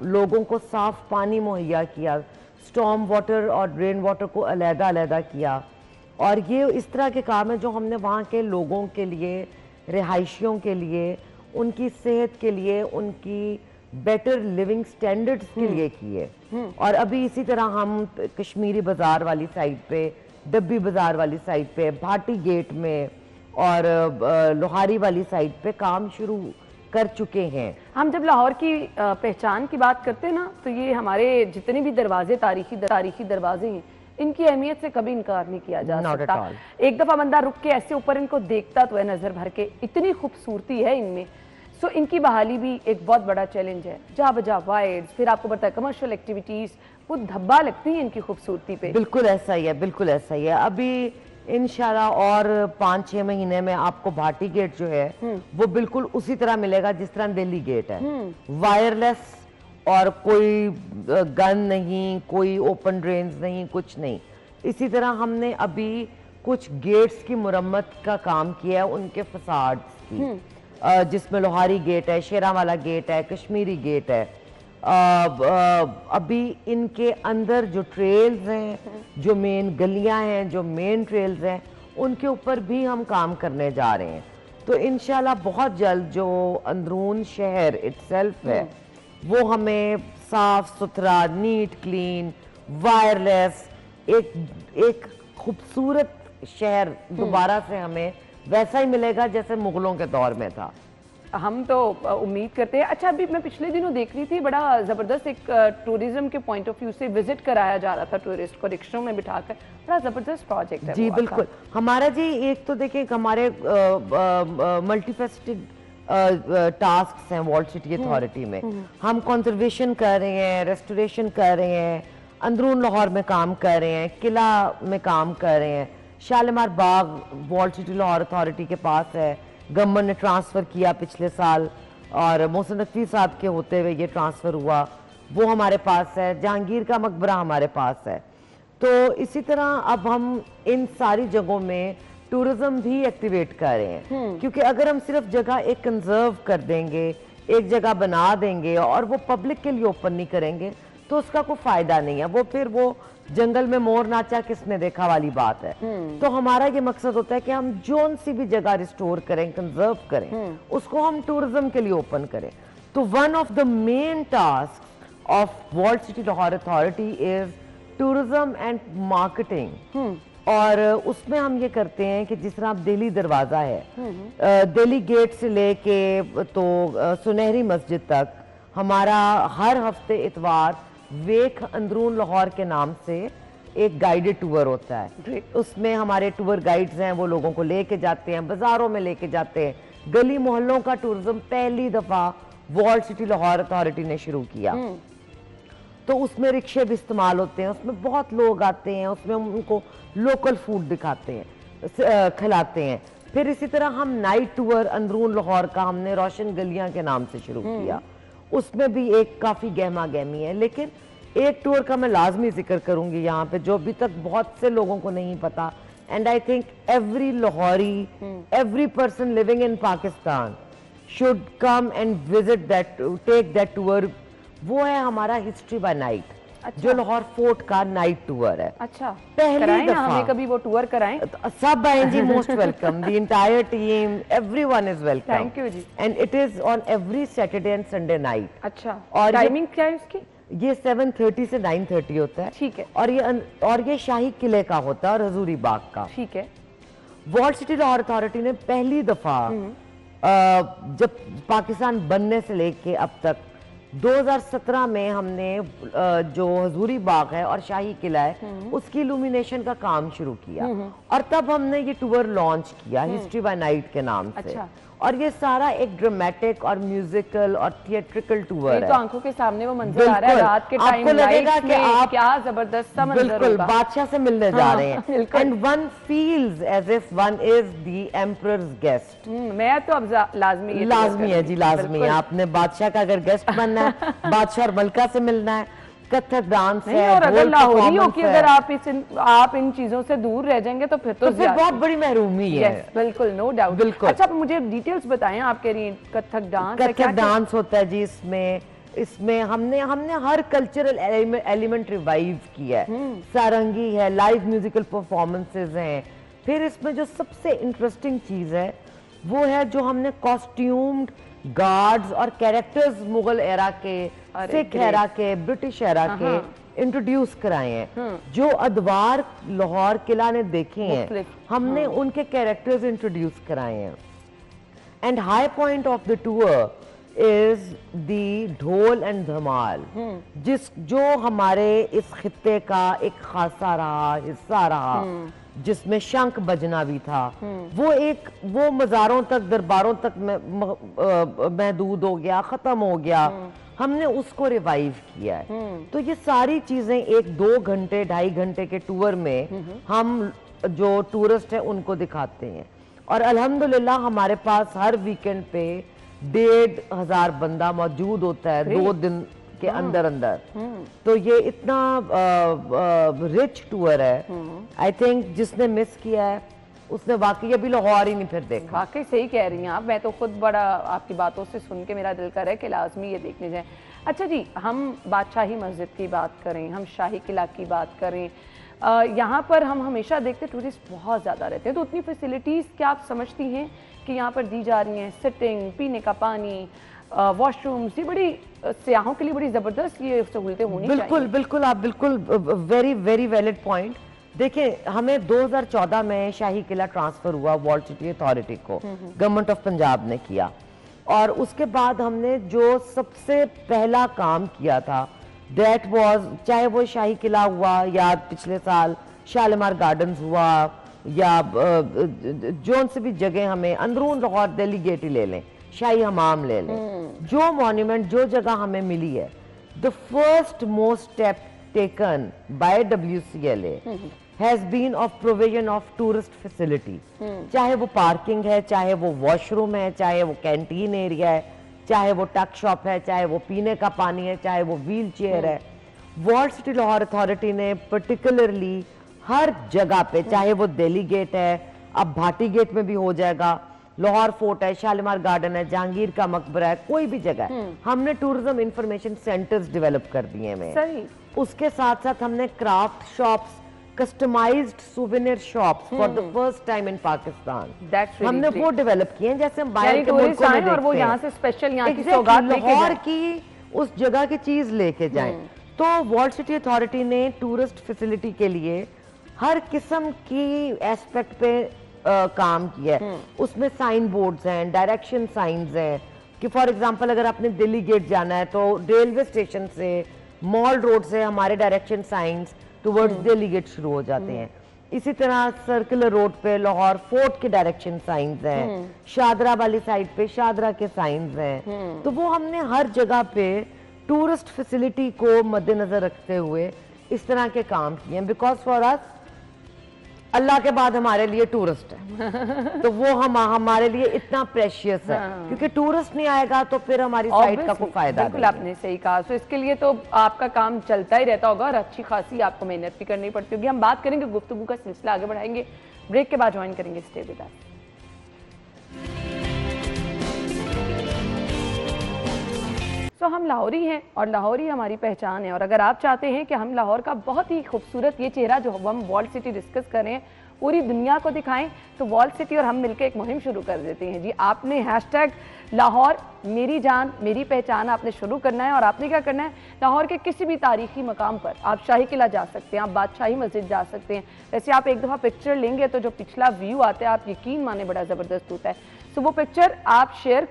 लोगों को साफ पानी मुहैया किया, स्टॉर्म वाटर और ड्रेन वाटर को अलग-अलग किया। और ये इस तरह के काम है जो हमने वहाँ के लोगों के लिए, रिहायशियों के लिए, उनकी सेहत के लिए, उनकी बेटर लिविंग स्टैंडर्ड्स के लिए किए। और अभी इसी तरह हम कश्मीरी बाज़ार वाली साइड पे, डब्बी बाज़ार वाली साइड पे, भाटी गेट में और लोहारी वाली साइड पे काम शुरू कर चुके हैं। हम जब लाहौर की पहचान की बात करते हैं ना, तो ये हमारे जितने भी दरवाजे, तारीखी दरवाजे हैं, इनकी अहमियत से कभी इनकार नहीं किया जा सकता। एक दफ़ा बंदा रुक के ऐसे ऊपर इनको देखता तो है नज़र भर के, इतनी खूबसूरती है इनमें। इनकी बहाली भी एक बहुत बड़ा चैलेंज है। जा बजा वाइड्स, फिर आपको पता है कमर्शियल एक्टिविटीज़, वो धब्बा लगती है इनकी खूबसूरती पे। बिल्कुल ऐसा ही है, बिल्कुल ऐसा ही है। अभी इंशाल्लाह और 5-6 महीने में आपको भाटी गेट जो है वो बिल्कुल उसी तरह मिलेगा जिस तरह दिल्ली गेट है, वायरलेस, और कोई गन नहीं, कोई ओपन ड्रेन्स नहीं, कुछ नहीं। इसी तरह हमने अभी कुछ गेट्स की मुरम्मत का काम किया है, उनके फसाड्स की, जिसमें लोहारी गेट है, शेरावाला गेट है, कश्मीरी गेट है। अभी इनके अंदर जो ट्रेल्स हैं, जो मेन गलियां हैं, जो मेन ट्रेल्स हैं, उनके ऊपर भी हम काम करने जा रहे हैं। तो इंशाल्लाह बहुत जल्द जो अंदरून शहर इटसेल्फ है वो हमें साफ सुथरा, नीट, क्लीन, वायरलेस, एक खूबसूरत शहर दोबारा से हमें वैसा ही मिलेगा जैसे मुगलों के दौर में था। हम तो उम्मीद करते हैं। अच्छा, अभी मैं पिछले दिनों देख रही थी, बड़ा ज़बरदस्त एक टूरिज्म के पॉइंट ऑफ व्यू से विजिट कराया जा रहा था टूरिस्ट को रिक्शों में बिठाकर। बड़ा ज़बरदस्त प्रोजेक्ट है जी। बिल्कुल। हमारा जी एक तो देखिए हमारे मल्टीफेस्टेड टास्क हैं वॉल्ड सिटी अथॉरिटी में। हम कंजर्वेशन कर रहे हैं, रेस्टोरेशन कर रहे हैं, अंदरून लाहौर में काम कर रहे हैं, किला में काम कर रहे हैं, शालीमार बाग वॉल्ड सिटी लाहौर अथॉरिटी के पास है, गवर्नमेंट ने ट्रांसफ़र किया पिछले साल और मोहसिन नकवी साहब के होते हुए ये ट्रांसफ़र हुआ, वो हमारे पास है। जहांगीर का मकबरा हमारे पास है। तो इसी तरह अब हम इन सारी जगहों में टूरिज्म भी एक्टिवेट कर रहे हैं, क्योंकि अगर हम सिर्फ जगह एक कंजर्व कर देंगे, एक जगह बना देंगे और वो पब्लिक के लिए ओपन नहीं करेंगे तो उसका कोई फायदा नहीं है। वो फिर वो जंगल में मोर नाचा किसने देखा वाली बात है। तो हमारा ये मकसद होता है कि हम जोन सी भी जगह रिस्टोर करें, कंजर्व करें, उसको हम टूरिज्म के लिए ओपन करें। तो one of the main task of walled city Lahore authority is tourism and marketing. और उसमें हम ये करते हैं कि जिस तरह आप दिल्ली दरवाजा है, दिल्ली गेट से लेके तो सुनहरी मस्जिद तक हमारा हर हफ्ते इतवार वेख अंदरून लाहौर के नाम से एक गाइडेड टूर होता है। उसमें हमारे टूर गाइड्स हैं, वो लोगों को लेके जाते हैं, बाजारों में लेके जाते हैं। गली मोहल्लों का टूरिज्म पहली दफा वॉल्ड सिटी लाहौर अथॉरिटी ने शुरू किया। तो उसमें रिक्शे भी इस्तेमाल होते हैं, उसमें बहुत लोग आते हैं, उसमें हम उनको लोकल फूड दिखाते हैं, खिलाते हैं। फिर इसी तरह हम नाइट टूर अंदरून लाहौर का हमने रोशन गलियां के नाम से शुरू किया। उसमें भी एक काफ़ी गहमा गहमी है, लेकिन एक टूर का मैं लाजमी जिक्र करूंगी यहाँ पे जो अभी तक बहुत से लोगों को नहीं पता। And I think every Lahori, every person living in Pakistan should come and visit that, take that tour. वो है हमारा हिस्ट्री बाय नाइट। अच्छा। जो लाहौर फोर्ट का नाइट टूर है। अच्छा, पहली दफा हमें कभी वो टूर कराएं। सब आए जी, most welcome, the entire team, everyone is welcome. Thank you जी। And it is on every Saturday and Sunday night. अच्छा, और टाइमिंग क्या है इसकी? ये 7:30 से 9:30 होता है। ठीक है। और ये शाही किले का होता है और हजूरी बाग का। ठीक है। वॉल्ड सिटी लाहौर अथॉरिटी ने पहली दफा जब पाकिस्तान बनने से लेके अब तक 2017 में हमने जो हजूरी बाग है और शाही किला है उसकी इल्यूमिनेशन का काम शुरू किया। और तब हमने ये टूर लॉन्च किया हिस्ट्री बाय नाइट के नाम से। अच्छा। और ये सारा एक ड्रामेटिक और म्यूजिकल और थिएट्रिकल टूर है। तो आंखों के सामने वो मंजर आ रहा है रात के टाइम, आपको लगेगा कि आप क्या जबरदस्त सा मंजर होगा। बिल्कुल बादशाह से मिलने जा रहे हैं। And one feels as if one is the emperor's guest. मैं तो अब लाजमी है जी, लाजमी है। आपने बादशाह का अगर गेस्ट बनना है, बादशाह और मलका से मिलना है, कथक डांस है, और अगर लाहौरी हो कि अगर आप इन चीजों से दूर रह जाएंगे तो फिर बहुत बड़ी महरूमी है। बिल्कुल, नो डाउट। बिल्कुल। अच्छा, मुझे डिटेल्स बताएं, आप कह रही हैं कथक डांस, कथक डांस होता है जी। इसमें हमने हर कल्चरल एलिमेंट रिवाइव किया है। सारंगी है, लाइव म्यूजिकल परफॉर्मेंसेज हैं। फिर इसमें जो सबसे इंटरेस्टिंग चीज है वो है जो हमने कॉस्ट्यूम्ड गार्ड्स और कैरेक्टर्स मुगल एरा के, सिख एरा के, ब्रिटिश एरा के इंट्रोड्यूस कराए हैं। जो अदवार लाहौर किला ने देखे हैं हमने उनके कैरेक्टर्स इंट्रोड्यूस कराए हैं। And high point of the tour is the ढोल एंड धमाल, जो हमारे इस खित्ते का एक खासा रहा हिस्सा रहा, जिसमें शंख बजना भी था। वो मज़ारों तक, दरबारों तक महदूद हो गया, खत्म हो गया। हमने उसको रिवाइव किया है। तो ये सारी चीजें एक 2 घंटे 2.5 घंटे के टूर में हम जो टूरिस्ट है उनको दिखाते हैं। और अल्हम्दुलिल्लाह हमारे पास हर वीकेंड पे 1,500 बंदा मौजूद होता है 2 दिन के अंदर अंदर। तो ये इतना रिच टूर है। आई थिंक जिसने मिस किया है उसने वाकई अभी लाहौर ही नहीं फिर देखा। वाकई सही कह रही हैं आप। मैं तो खुद बड़ा आपकी बातों से सुन के मेरा दिल कर रहा है कि लाजमी ये देखने जाएं। अच्छा जी, हम बादशाही मस्जिद की बात करें, हम शाही किला की बात करें, यहाँ पर हम हमेशा देखते टूरिस्ट बहुत ज़्यादा रहते हैं, तो उतनी फैसिलिटीज़ क्या आप समझती हैं कि यहाँ पर दी जा रही हैं? सिटिंग, पीने का पानी, वॉशरूम्स, ये बड़ी सियाहों के लिए बड़ी ज़बरदस्त ये सहूलतें होनी चाहिए। बिल्कुल बिल्कुल, आप बिल्कुल वेरी वेरी वैलिड पॉइंट। देखिए, हमें 2014 में शाही किला ट्रांसफर हुआ वॉल्ड सिटी अथॉरिटी को, गवर्नमेंट ऑफ पंजाब ने किया, और उसके बाद हमने जो सबसे पहला काम किया था दैट वाज, चाहे वो शाही किला हुआ या पिछले साल शालीमार गार्डन्स हुआ या जोन से भी जगह हमें अंदरून लाहौर दिल्ली गेट ही ले लें, शाही हमाम ले लें, जो मॉन्यूमेंट जो जगह हमें मिली है, the first most step taken by WCLA has been of provision of tourist facility, चाहे वो पार्किंग है, चाहे वो वॉशरूम है, चाहे वो कैंटीन एरिया है, चाहे वो टक शॉप है, चाहे वो पीने का पानी है, चाहे वो व्हील चेयर है। वॉल्ड सिटी लाहौर अथॉरिटी ने पर्टिकुलरली हर जगह पे, चाहे वो दिल्ली गेट है, अब भाटी गेट में भी हो जाएगा, लाहौर फोर्ट है, शालीमार गार्डन है, जहांगीर का मकबरा है, कोई भी जगह है, हमने टूरिज्म इंफॉर्मेशन सेंटर्स डेवलप कर दिए हैं। सही। उसके साथ साथ हमने craft shops, customised souvenir shops for the first time in Pakistan हमने वो डेवलप किए हैं, जैसे हम बाहर के मुल्कों में देखते हैं, और वो यहाँ से स्पेशल यहाँ की सौगात लेके जाएं, लाहौर की उस जगह की चीज लेके जाएं। तो वॉल्ड सिटी अथॉरिटी ने टूरिस्ट फैसिलिटी के लिए हर किस्म की एस्पेक्ट पे काम किया है। उसमें साइन बोर्ड्स हैं, डायरेक्शन साइंस हैं कि फॉर एग्जांपल अगर आपने दिल्ली गेट जाना है तो रेलवे स्टेशन से, मॉल रोड से हमारे direction signs towards Delhi gate शुरू हो जाते हैं। इसी तरह सर्कुलर रोड पे लाहौर फोर्ट के डायरेक्शन साइंस हैं, शादरा वाली साइड पे शादरा के साइंस हैं। तो वो हमने हर जगह पे टूरिस्ट फैसिलिटी को मद्देनजर रखते हुए इस तरह के काम किए हैं, बिकॉज फॉर अस अल्लाह के बाद हमारे लिए टूरिस्ट है तो वो हमारे लिए इतना प्रेशियस है, क्योंकि टूरिस्ट नहीं आएगा तो फिर हमारी साइट का कोई फायदा नहीं। बिल्कुल आपने सही कहा। तो इसके लिए तो आपका काम चलता ही रहता होगा और अच्छी खासी आपको मेहनत भी करनी पड़ती होगी। हम बात करेंगे, गुफ्तगू का सिलसिला आगे बढ़ाएंगे, ब्रेक के बाद ज्वाइन करेंगे। स्टे विद अस। तो हम लाहौरी हैं और लाहौरी हमारी पहचान है, और अगर आप चाहते हैं कि हम लाहौर का बहुत ही खूबसूरत ये चेहरा जो हम वॉल्ड सिटी डिस्कस करें पूरी दुनिया को दिखाएं, तो वॉल्ड सिटी और हम मिलकर एक मुहिम शुरू कर देते हैं जी। आपने हैशटैग लाहौर मेरी जान मेरी पहचान आपने शुरू करना है, और आपने क्या करना है, लाहौर के किसी भी तारीखी मकाम पर आप शाही किला जा सकते हैं, आप बादशाही मस्जिद जा सकते हैं। वैसे आप एक दफ़ा पिक्चर लेंगे तो जो पिछला व्यू आता है आप यकीन माने बड़ा ज़बरदस्त होता है। तो वो पिक्चर आप शेयर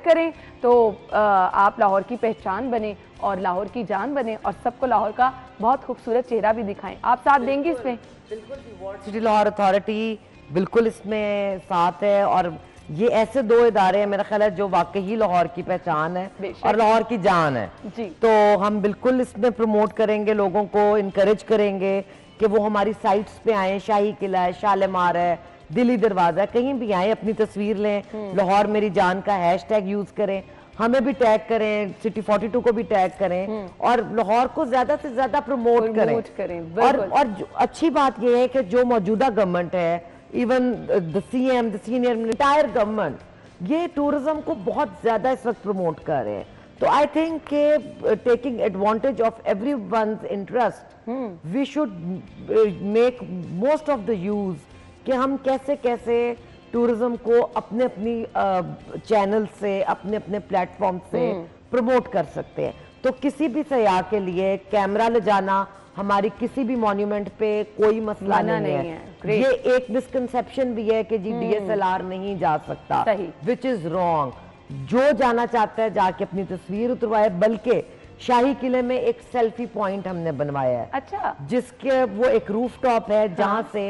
करें तो आप लाहौर की पहचान बने और लाहौर की जान बने और सबको लाहौर का बहुत खूबसूरत चेहरा भी दिखाएं। आप साथ देंगे इसमें? बिल्कुल, वॉल्ड सिटी लाहौर अथॉरिटी बिल्कुल इसमें साथ है, और ये ऐसे दो इदारे हैं मेरा ख्याल है जो वाकई लाहौर की पहचान है और लाहौर की जान है जी। तो हम बिल्कुल इसमें प्रमोट करेंगे, लोगों को इनकरेज करेंगे कि वो हमारी साइट्स पे आए, शाही किला है, शालीमार है, दिल्ली दरवाजा, कहीं भी आए, अपनी तस्वीर लें, लाहौर मेरी जान का हैशटैग यूज करें, हमें भी टैग करें, सिटी 42 को भी टैग करें और लाहौर को ज्यादा से ज्यादा प्रमोट करें। और अच्छी बात यह है कि जो मौजूदा गवर्नमेंट है, even the CM, the senior entire government, ये टूरिज्म को बहुत ज्यादा इस वक्त प्रमोट कर रहे हैं। तो आई थिंक के taking advantage of everyone's interest, we should make most of the use कि हम कैसे कैसे टूरिज्म को अपने अपनी चैनल से, अपने अपने प्लेटफॉर्म से प्रमोट कर सकते हैं। तो किसी भी सयाह के लिए कैमरा ले जाना हमारी किसी भी मॉन्यूमेंट पे कोई मसला नहीं है। ये एक मिसकंसेप्शन भी है कि जी DSLR नहीं जा सकता, विच इज रॉन्ग। जो जाना चाहता है जाके अपनी तस्वीर उतरवाए, बल्कि शाही किले में एक सेल्फी पॉइंट हमने बनवाया है। अच्छा। जिसके वो एक रूफ टॉप है जहां से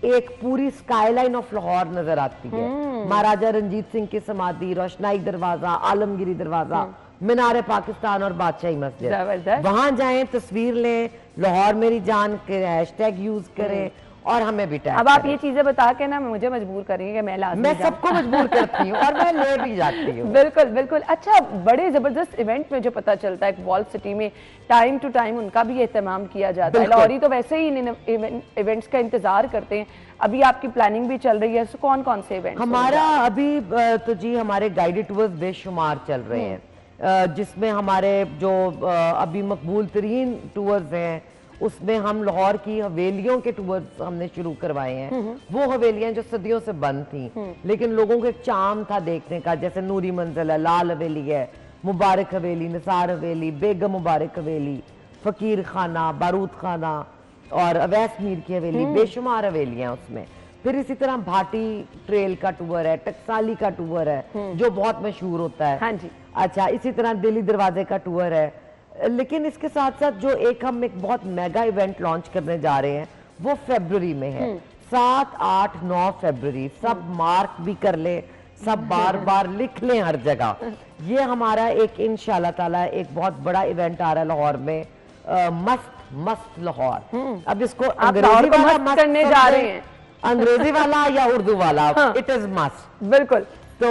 एक पूरी स्काईलाइन ऑफ लाहौर नजर आती है, महाराजा रंजीत सिंह की समाधि, रोशनाई दरवाजा, आलमगिरी दरवाजा, मीनार पाकिस्तान और बादशाही मस्जिद। वहां जाएं, तस्वीर लें, लाहौर मेरी जान के हैशटैग यूज करें और हमें भी टैग अब आप ये चीजें बता के ना मुझे मजबूर करेंगे कि मैं सबको मजबूर करती हूँ और मैं ले भी जाती हूँ। बिल्कुल बिल्कुल। अच्छा, बड़े जबरदस्त इवेंट में जो पता चलता है वॉल सिटी में टाइम टू टाइम उनका भी एहतमाम किया जाता है। लाहौरी तो वैसे ही इन इवेंट्स का इंतजार करते हैं, अभी आपकी प्लानिंग भी चल रही है, तो कौन कौन से इवेंट्स? हमारा अभी तो जी हमारे गाइडेड टूर्स बेशुमार चल रहे हैं, जिसमें हमारे जो अभी मकबूल तरीन टूर्स हैं उसमें हम लाहौर की हवेलियों के टूर्स हमने शुरू करवाए हैं। वो हवेलियां जो सदियों से बंद थी लेकिन लोगों को एक चाम था देखने का, जैसे नूरी मंजिल है, लाल हवेली है, मुबारक हवेली, निसार हवेली, बेगम मुबारक हवेली, फकीर खाना, बारूद खाना और अवैस मीर की हवेली, बेशुमार हवेलियां उसमें। फिर इसी तरह भाटी ट्रेल का टूर है, टकसाली का टूर है जो बहुत मशहूर होता है। हाँ जी। अच्छा, इसी तरह दिल्ली दरवाजे का टूर है। लेकिन इसके साथ साथ जो हम एक बहुत मेगा इवेंट लॉन्च करने जा रहे हैं वो फरवरी में है, 7, 8, 9 फरवरी। सब मार्क भी कर ले, सब बार बार लिख लें हर जगह। ये हमारा एक इंशाल्लाह ताला एक बहुत बड़ा इवेंट आ रहा है लाहौर में, मस्त मस्त लाहौर। अब इसको अंग्रेजी वाला मस्त करने जा रहे हैं, अंग्रेजी वाला या उर्दू वाला, इट इज मस्ट। बिल्कुल। तो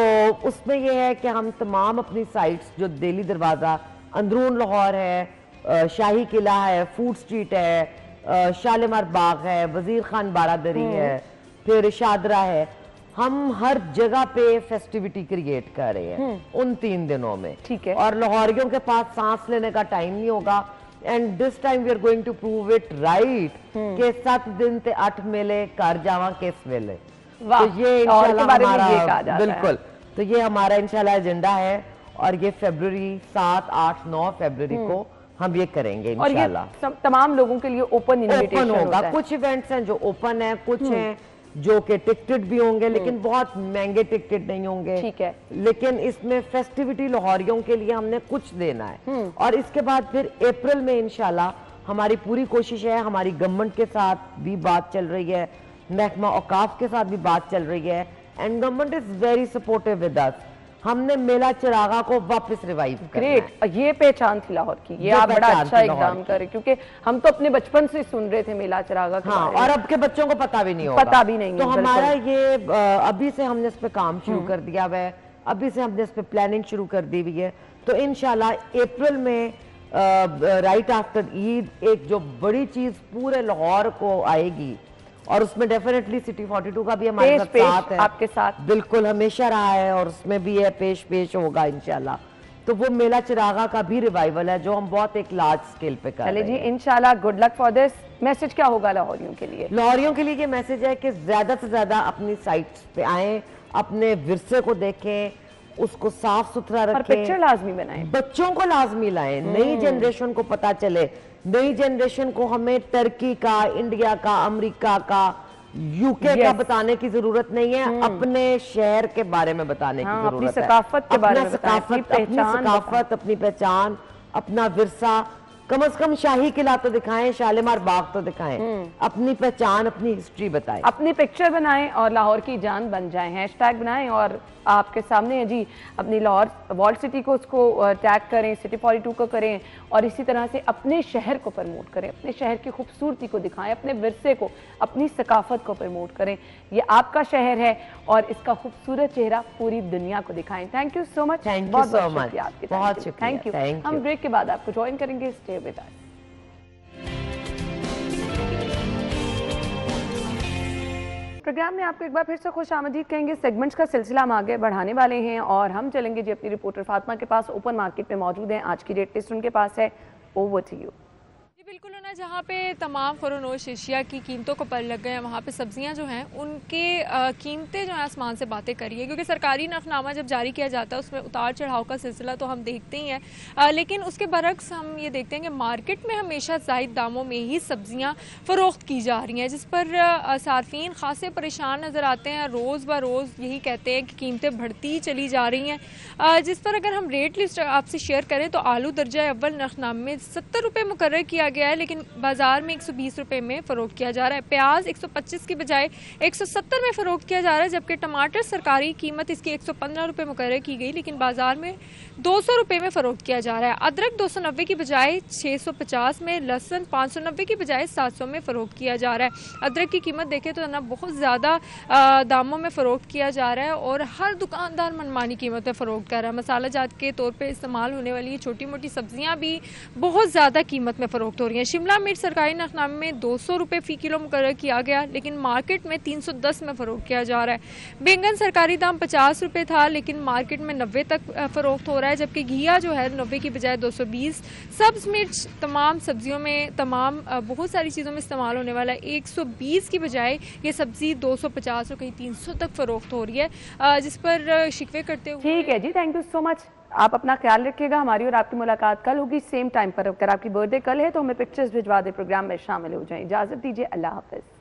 उसमें यह है कि हम तमाम अपनी साइट्स जो दिल्ली दरवाजा, अंदरून लाहौर है, शाही किला है, फूड स्ट्रीट है, शालीमार बाग है, वजीर खान बारादरी है, फिर शादरा है, हम हर जगह पे फेस्टिविटी क्रिएट कर रहे हैं उन 3 दिनों में। ठीक है। और लाहौरियों के पास सांस लेने का टाइम नहीं होगा, and this time we are going to prove it right के 7 दिन ते 8 मेले कर जावा किस वेले। तो ये इंशाल्लाह हमारा बिल्कुल, तो ये हमारा इंशाल्लाह एजेंडा है और ये फरवरी 7, 8, 9 फरवरी को हम ये करेंगे इंशाल्लाह। तमाम लोगों के लिए ओपन इनविटेशन होगा। कुछ इवेंट्स हैं जो ओपन है, कुछ हैं जो कि टिकटेड भी होंगे लेकिन बहुत महंगे टिकटेड नहीं होंगे। ठीक है। लेकिन इसमें फेस्टिविटी लाहौरियों के लिए हमने कुछ देना है। और इसके बाद फिर अप्रैल में इंशाल्लाह हमारी पूरी कोशिश है, हमारी गवर्नमेंट के साथ भी बात चल रही है, महकमा औकाफ के साथ भी बात चल रही है, and government is very supportive with us. हमने मेला चिरागा को वापस रिवाइव करना है। ग्रेट, ये पहचान थी लाहौर की, ये आप बड़ा अच्छा इकदाम करें, क्योंकि हम तो अपने बचपन से सुन रहे थे मेला चिरागा के बारे में। और अब के बच्चों को पता भी नहीं होगा, पता भी नहीं। तो हमारा ये अभी से हमने इस पे काम शुरू कर दिया हुआ है, अभी से हमने इस पे प्लानिंग शुरू कर दी हुई है। तो इंशाल्लाह अप्रैल में राइट आफ्टर ईद एक जो बड़ी चीज पूरे लाहौर को आएगी, और उसमें डेफिनेटली सिटी 42 का भी हमारे साथ है, आपके साथ बिल्कुल हमेशा रहा है, और उसमें भी है पेश होगा इंशाल्लाह। तो वो मेला चिरागा का भी रिवाइवल है जो हम बहुत एक लार्ज स्केल पे कर रहे हैं। जी इंशाल्लाह, good luck for this. Message क्या होगा लाहौरियों के लिए? लाहौरियों के लिए ये मैसेज है कि ज्यादा से ज्यादा अपनी साइट्स पे आए, अपने विरसे को देखें, उसको साफ सुथरा रखें, पिक्चर लाजमी बनाएं, बच्चों को लाजमी लाएं, नई जनरेशन को पता चले। नई जनरेशन को हमें टर्की का, इंडिया का, अमेरिका का, यूके का बताने की जरूरत नहीं है, अपने शहर के बारे में बताने की जरूरत है, अपनी सकाफत के बारे में, अपनी पहचान, अपना विरसा। कम से कम शाही किला तो दिखाएं, शालीमार बाग तो दिखाएं, अपनी पहचान, अपनी हिस्ट्री बताएं, अपनी पिक्चर बनाएं और लाहौर की जान बन जाएं। हैशटैग बनाएं और आपके सामने है जी, अपनी लाहौर वॉल सिटी को उसको टैग करें, सिटी 42 को करें, और इसी तरह से अपने शहर को प्रमोट करें, अपने शहर की खूबसूरती को दिखाएं, अपने विरसे को, अपनी सकाफत को प्रमोट करें। ये आपका शहर है और इसका खूबसूरत चेहरा पूरी दुनिया को दिखाएं। थैंक यू सो मच, बहुत शुक्रिया आपके, बहुत शुक्रिया, थैंक यू। हम ब्रेक के बाद आपको ज्वाइन करेंगे, स्टे विद अस। प्रोग्राम में आपको एक बार फिर से खुश आमदीद कहेंगे। सेगमेंट्स का सिलसिला हम आगे बढ़ाने वाले हैं और हम चलेंगे जी अपनी रिपोर्टर फातिमा के पास, ओपन मार्केट में मौजूद हैं। आज की रेट लिस्ट उनके पास है, ओवर टू यू। बिल्कुल ना, जहाँ पे तमाम फरोनोश एशिया की कीमतों को पर लग गए हैं, वहाँ पे सब्जियाँ जो हैं उनके कीमतें जो हैं आसमान से बातें करी है, क्योंकि सरकारी नफनामा जब जारी किया जाता है उसमें उतार चढ़ाव का सिलसिला तो हम देखते ही हैं, लेकिन उसके बरक्स हम ये देखते हैं कि मार्केट में हमेशा ज़ायद दामों में ही सब्जियाँ फ़रोख्त की जा रही हैं, जिस पर सार्फिन खासे परेशान नज़र आते हैं। रोज़ ब रोज़ यही कहते हैं कि कीमतें बढ़ती चली जा रही हैं, जिस पर अगर हम रेट लिस्ट आपसे शेयर करें तो आलू दर्जा अव्वल नरखनामे में 70 रुपये मुकर्रर किया गया है, लेकिन बाजार में 120 रुपए में फरोख्त किया जा रहा है। प्याज 125 की बजाय 170 में फरोख्त किया जा रहा है, जबकि टमाटर सरकारी कीमत इसकी 115 रुपए मुकर्रर की गई, लेकिन बाजार में 200 रुपए में फरोख्त किया जा रहा है। अदरक 290 की बजाय 650 में, लहसुन 590 की बजाय 700 में फरोख्त किया जा रहा है। अदरक की कीमत देखें तो ना बहुत ज़्यादा दामों में फ़रोख्त किया जा रहा है और हर दुकानदार मनमानी कीमत में फ़रोख्त कर रहा है। मसाला जात के तौर पे इस्तेमाल होने वाली छोटी मोटी सब्जियां भी बहुत ज़्यादा कीमत में फ़रोख्त हो रही हैं। शिमला मिर्च सरकारी नरखनामे में 200 रुपये फ़ी किलो मुकर्रर किया गया, लेकिन मार्केट में 310 में फ़रोख्त किया जा रहा है। बैंगन सरकारी दाम 50 रुपये था, लेकिन मार्केट में 90 तक फ़रोख्त हो रहा है, जबकि घिया जो है 90 की बजाय 220। सब्ज़ मिर्च तमाम सब्जियों में, तमाम बहुत सारी चीज़ों में इस्तेमाल होने वाला है। 120 की बजाय ये सब्जी 250 और कहीं 300 तक फरोख्त हो रही है, जिस पर शिकवे करते हुए। ठीक है जी, थैंक यू सो मच। आप अपना ख्याल रखिएगा। हमारी और आपकी मुलाकात कल होगी सेम टाइम पर। अगर आपकी बर्थडे कल है तो हमें पिक्चर्स भिजवा दे, प्रोग्राम में शामिल हो जाएं। इजाज़त दीजिए, अल्लाह हाफ़िज़।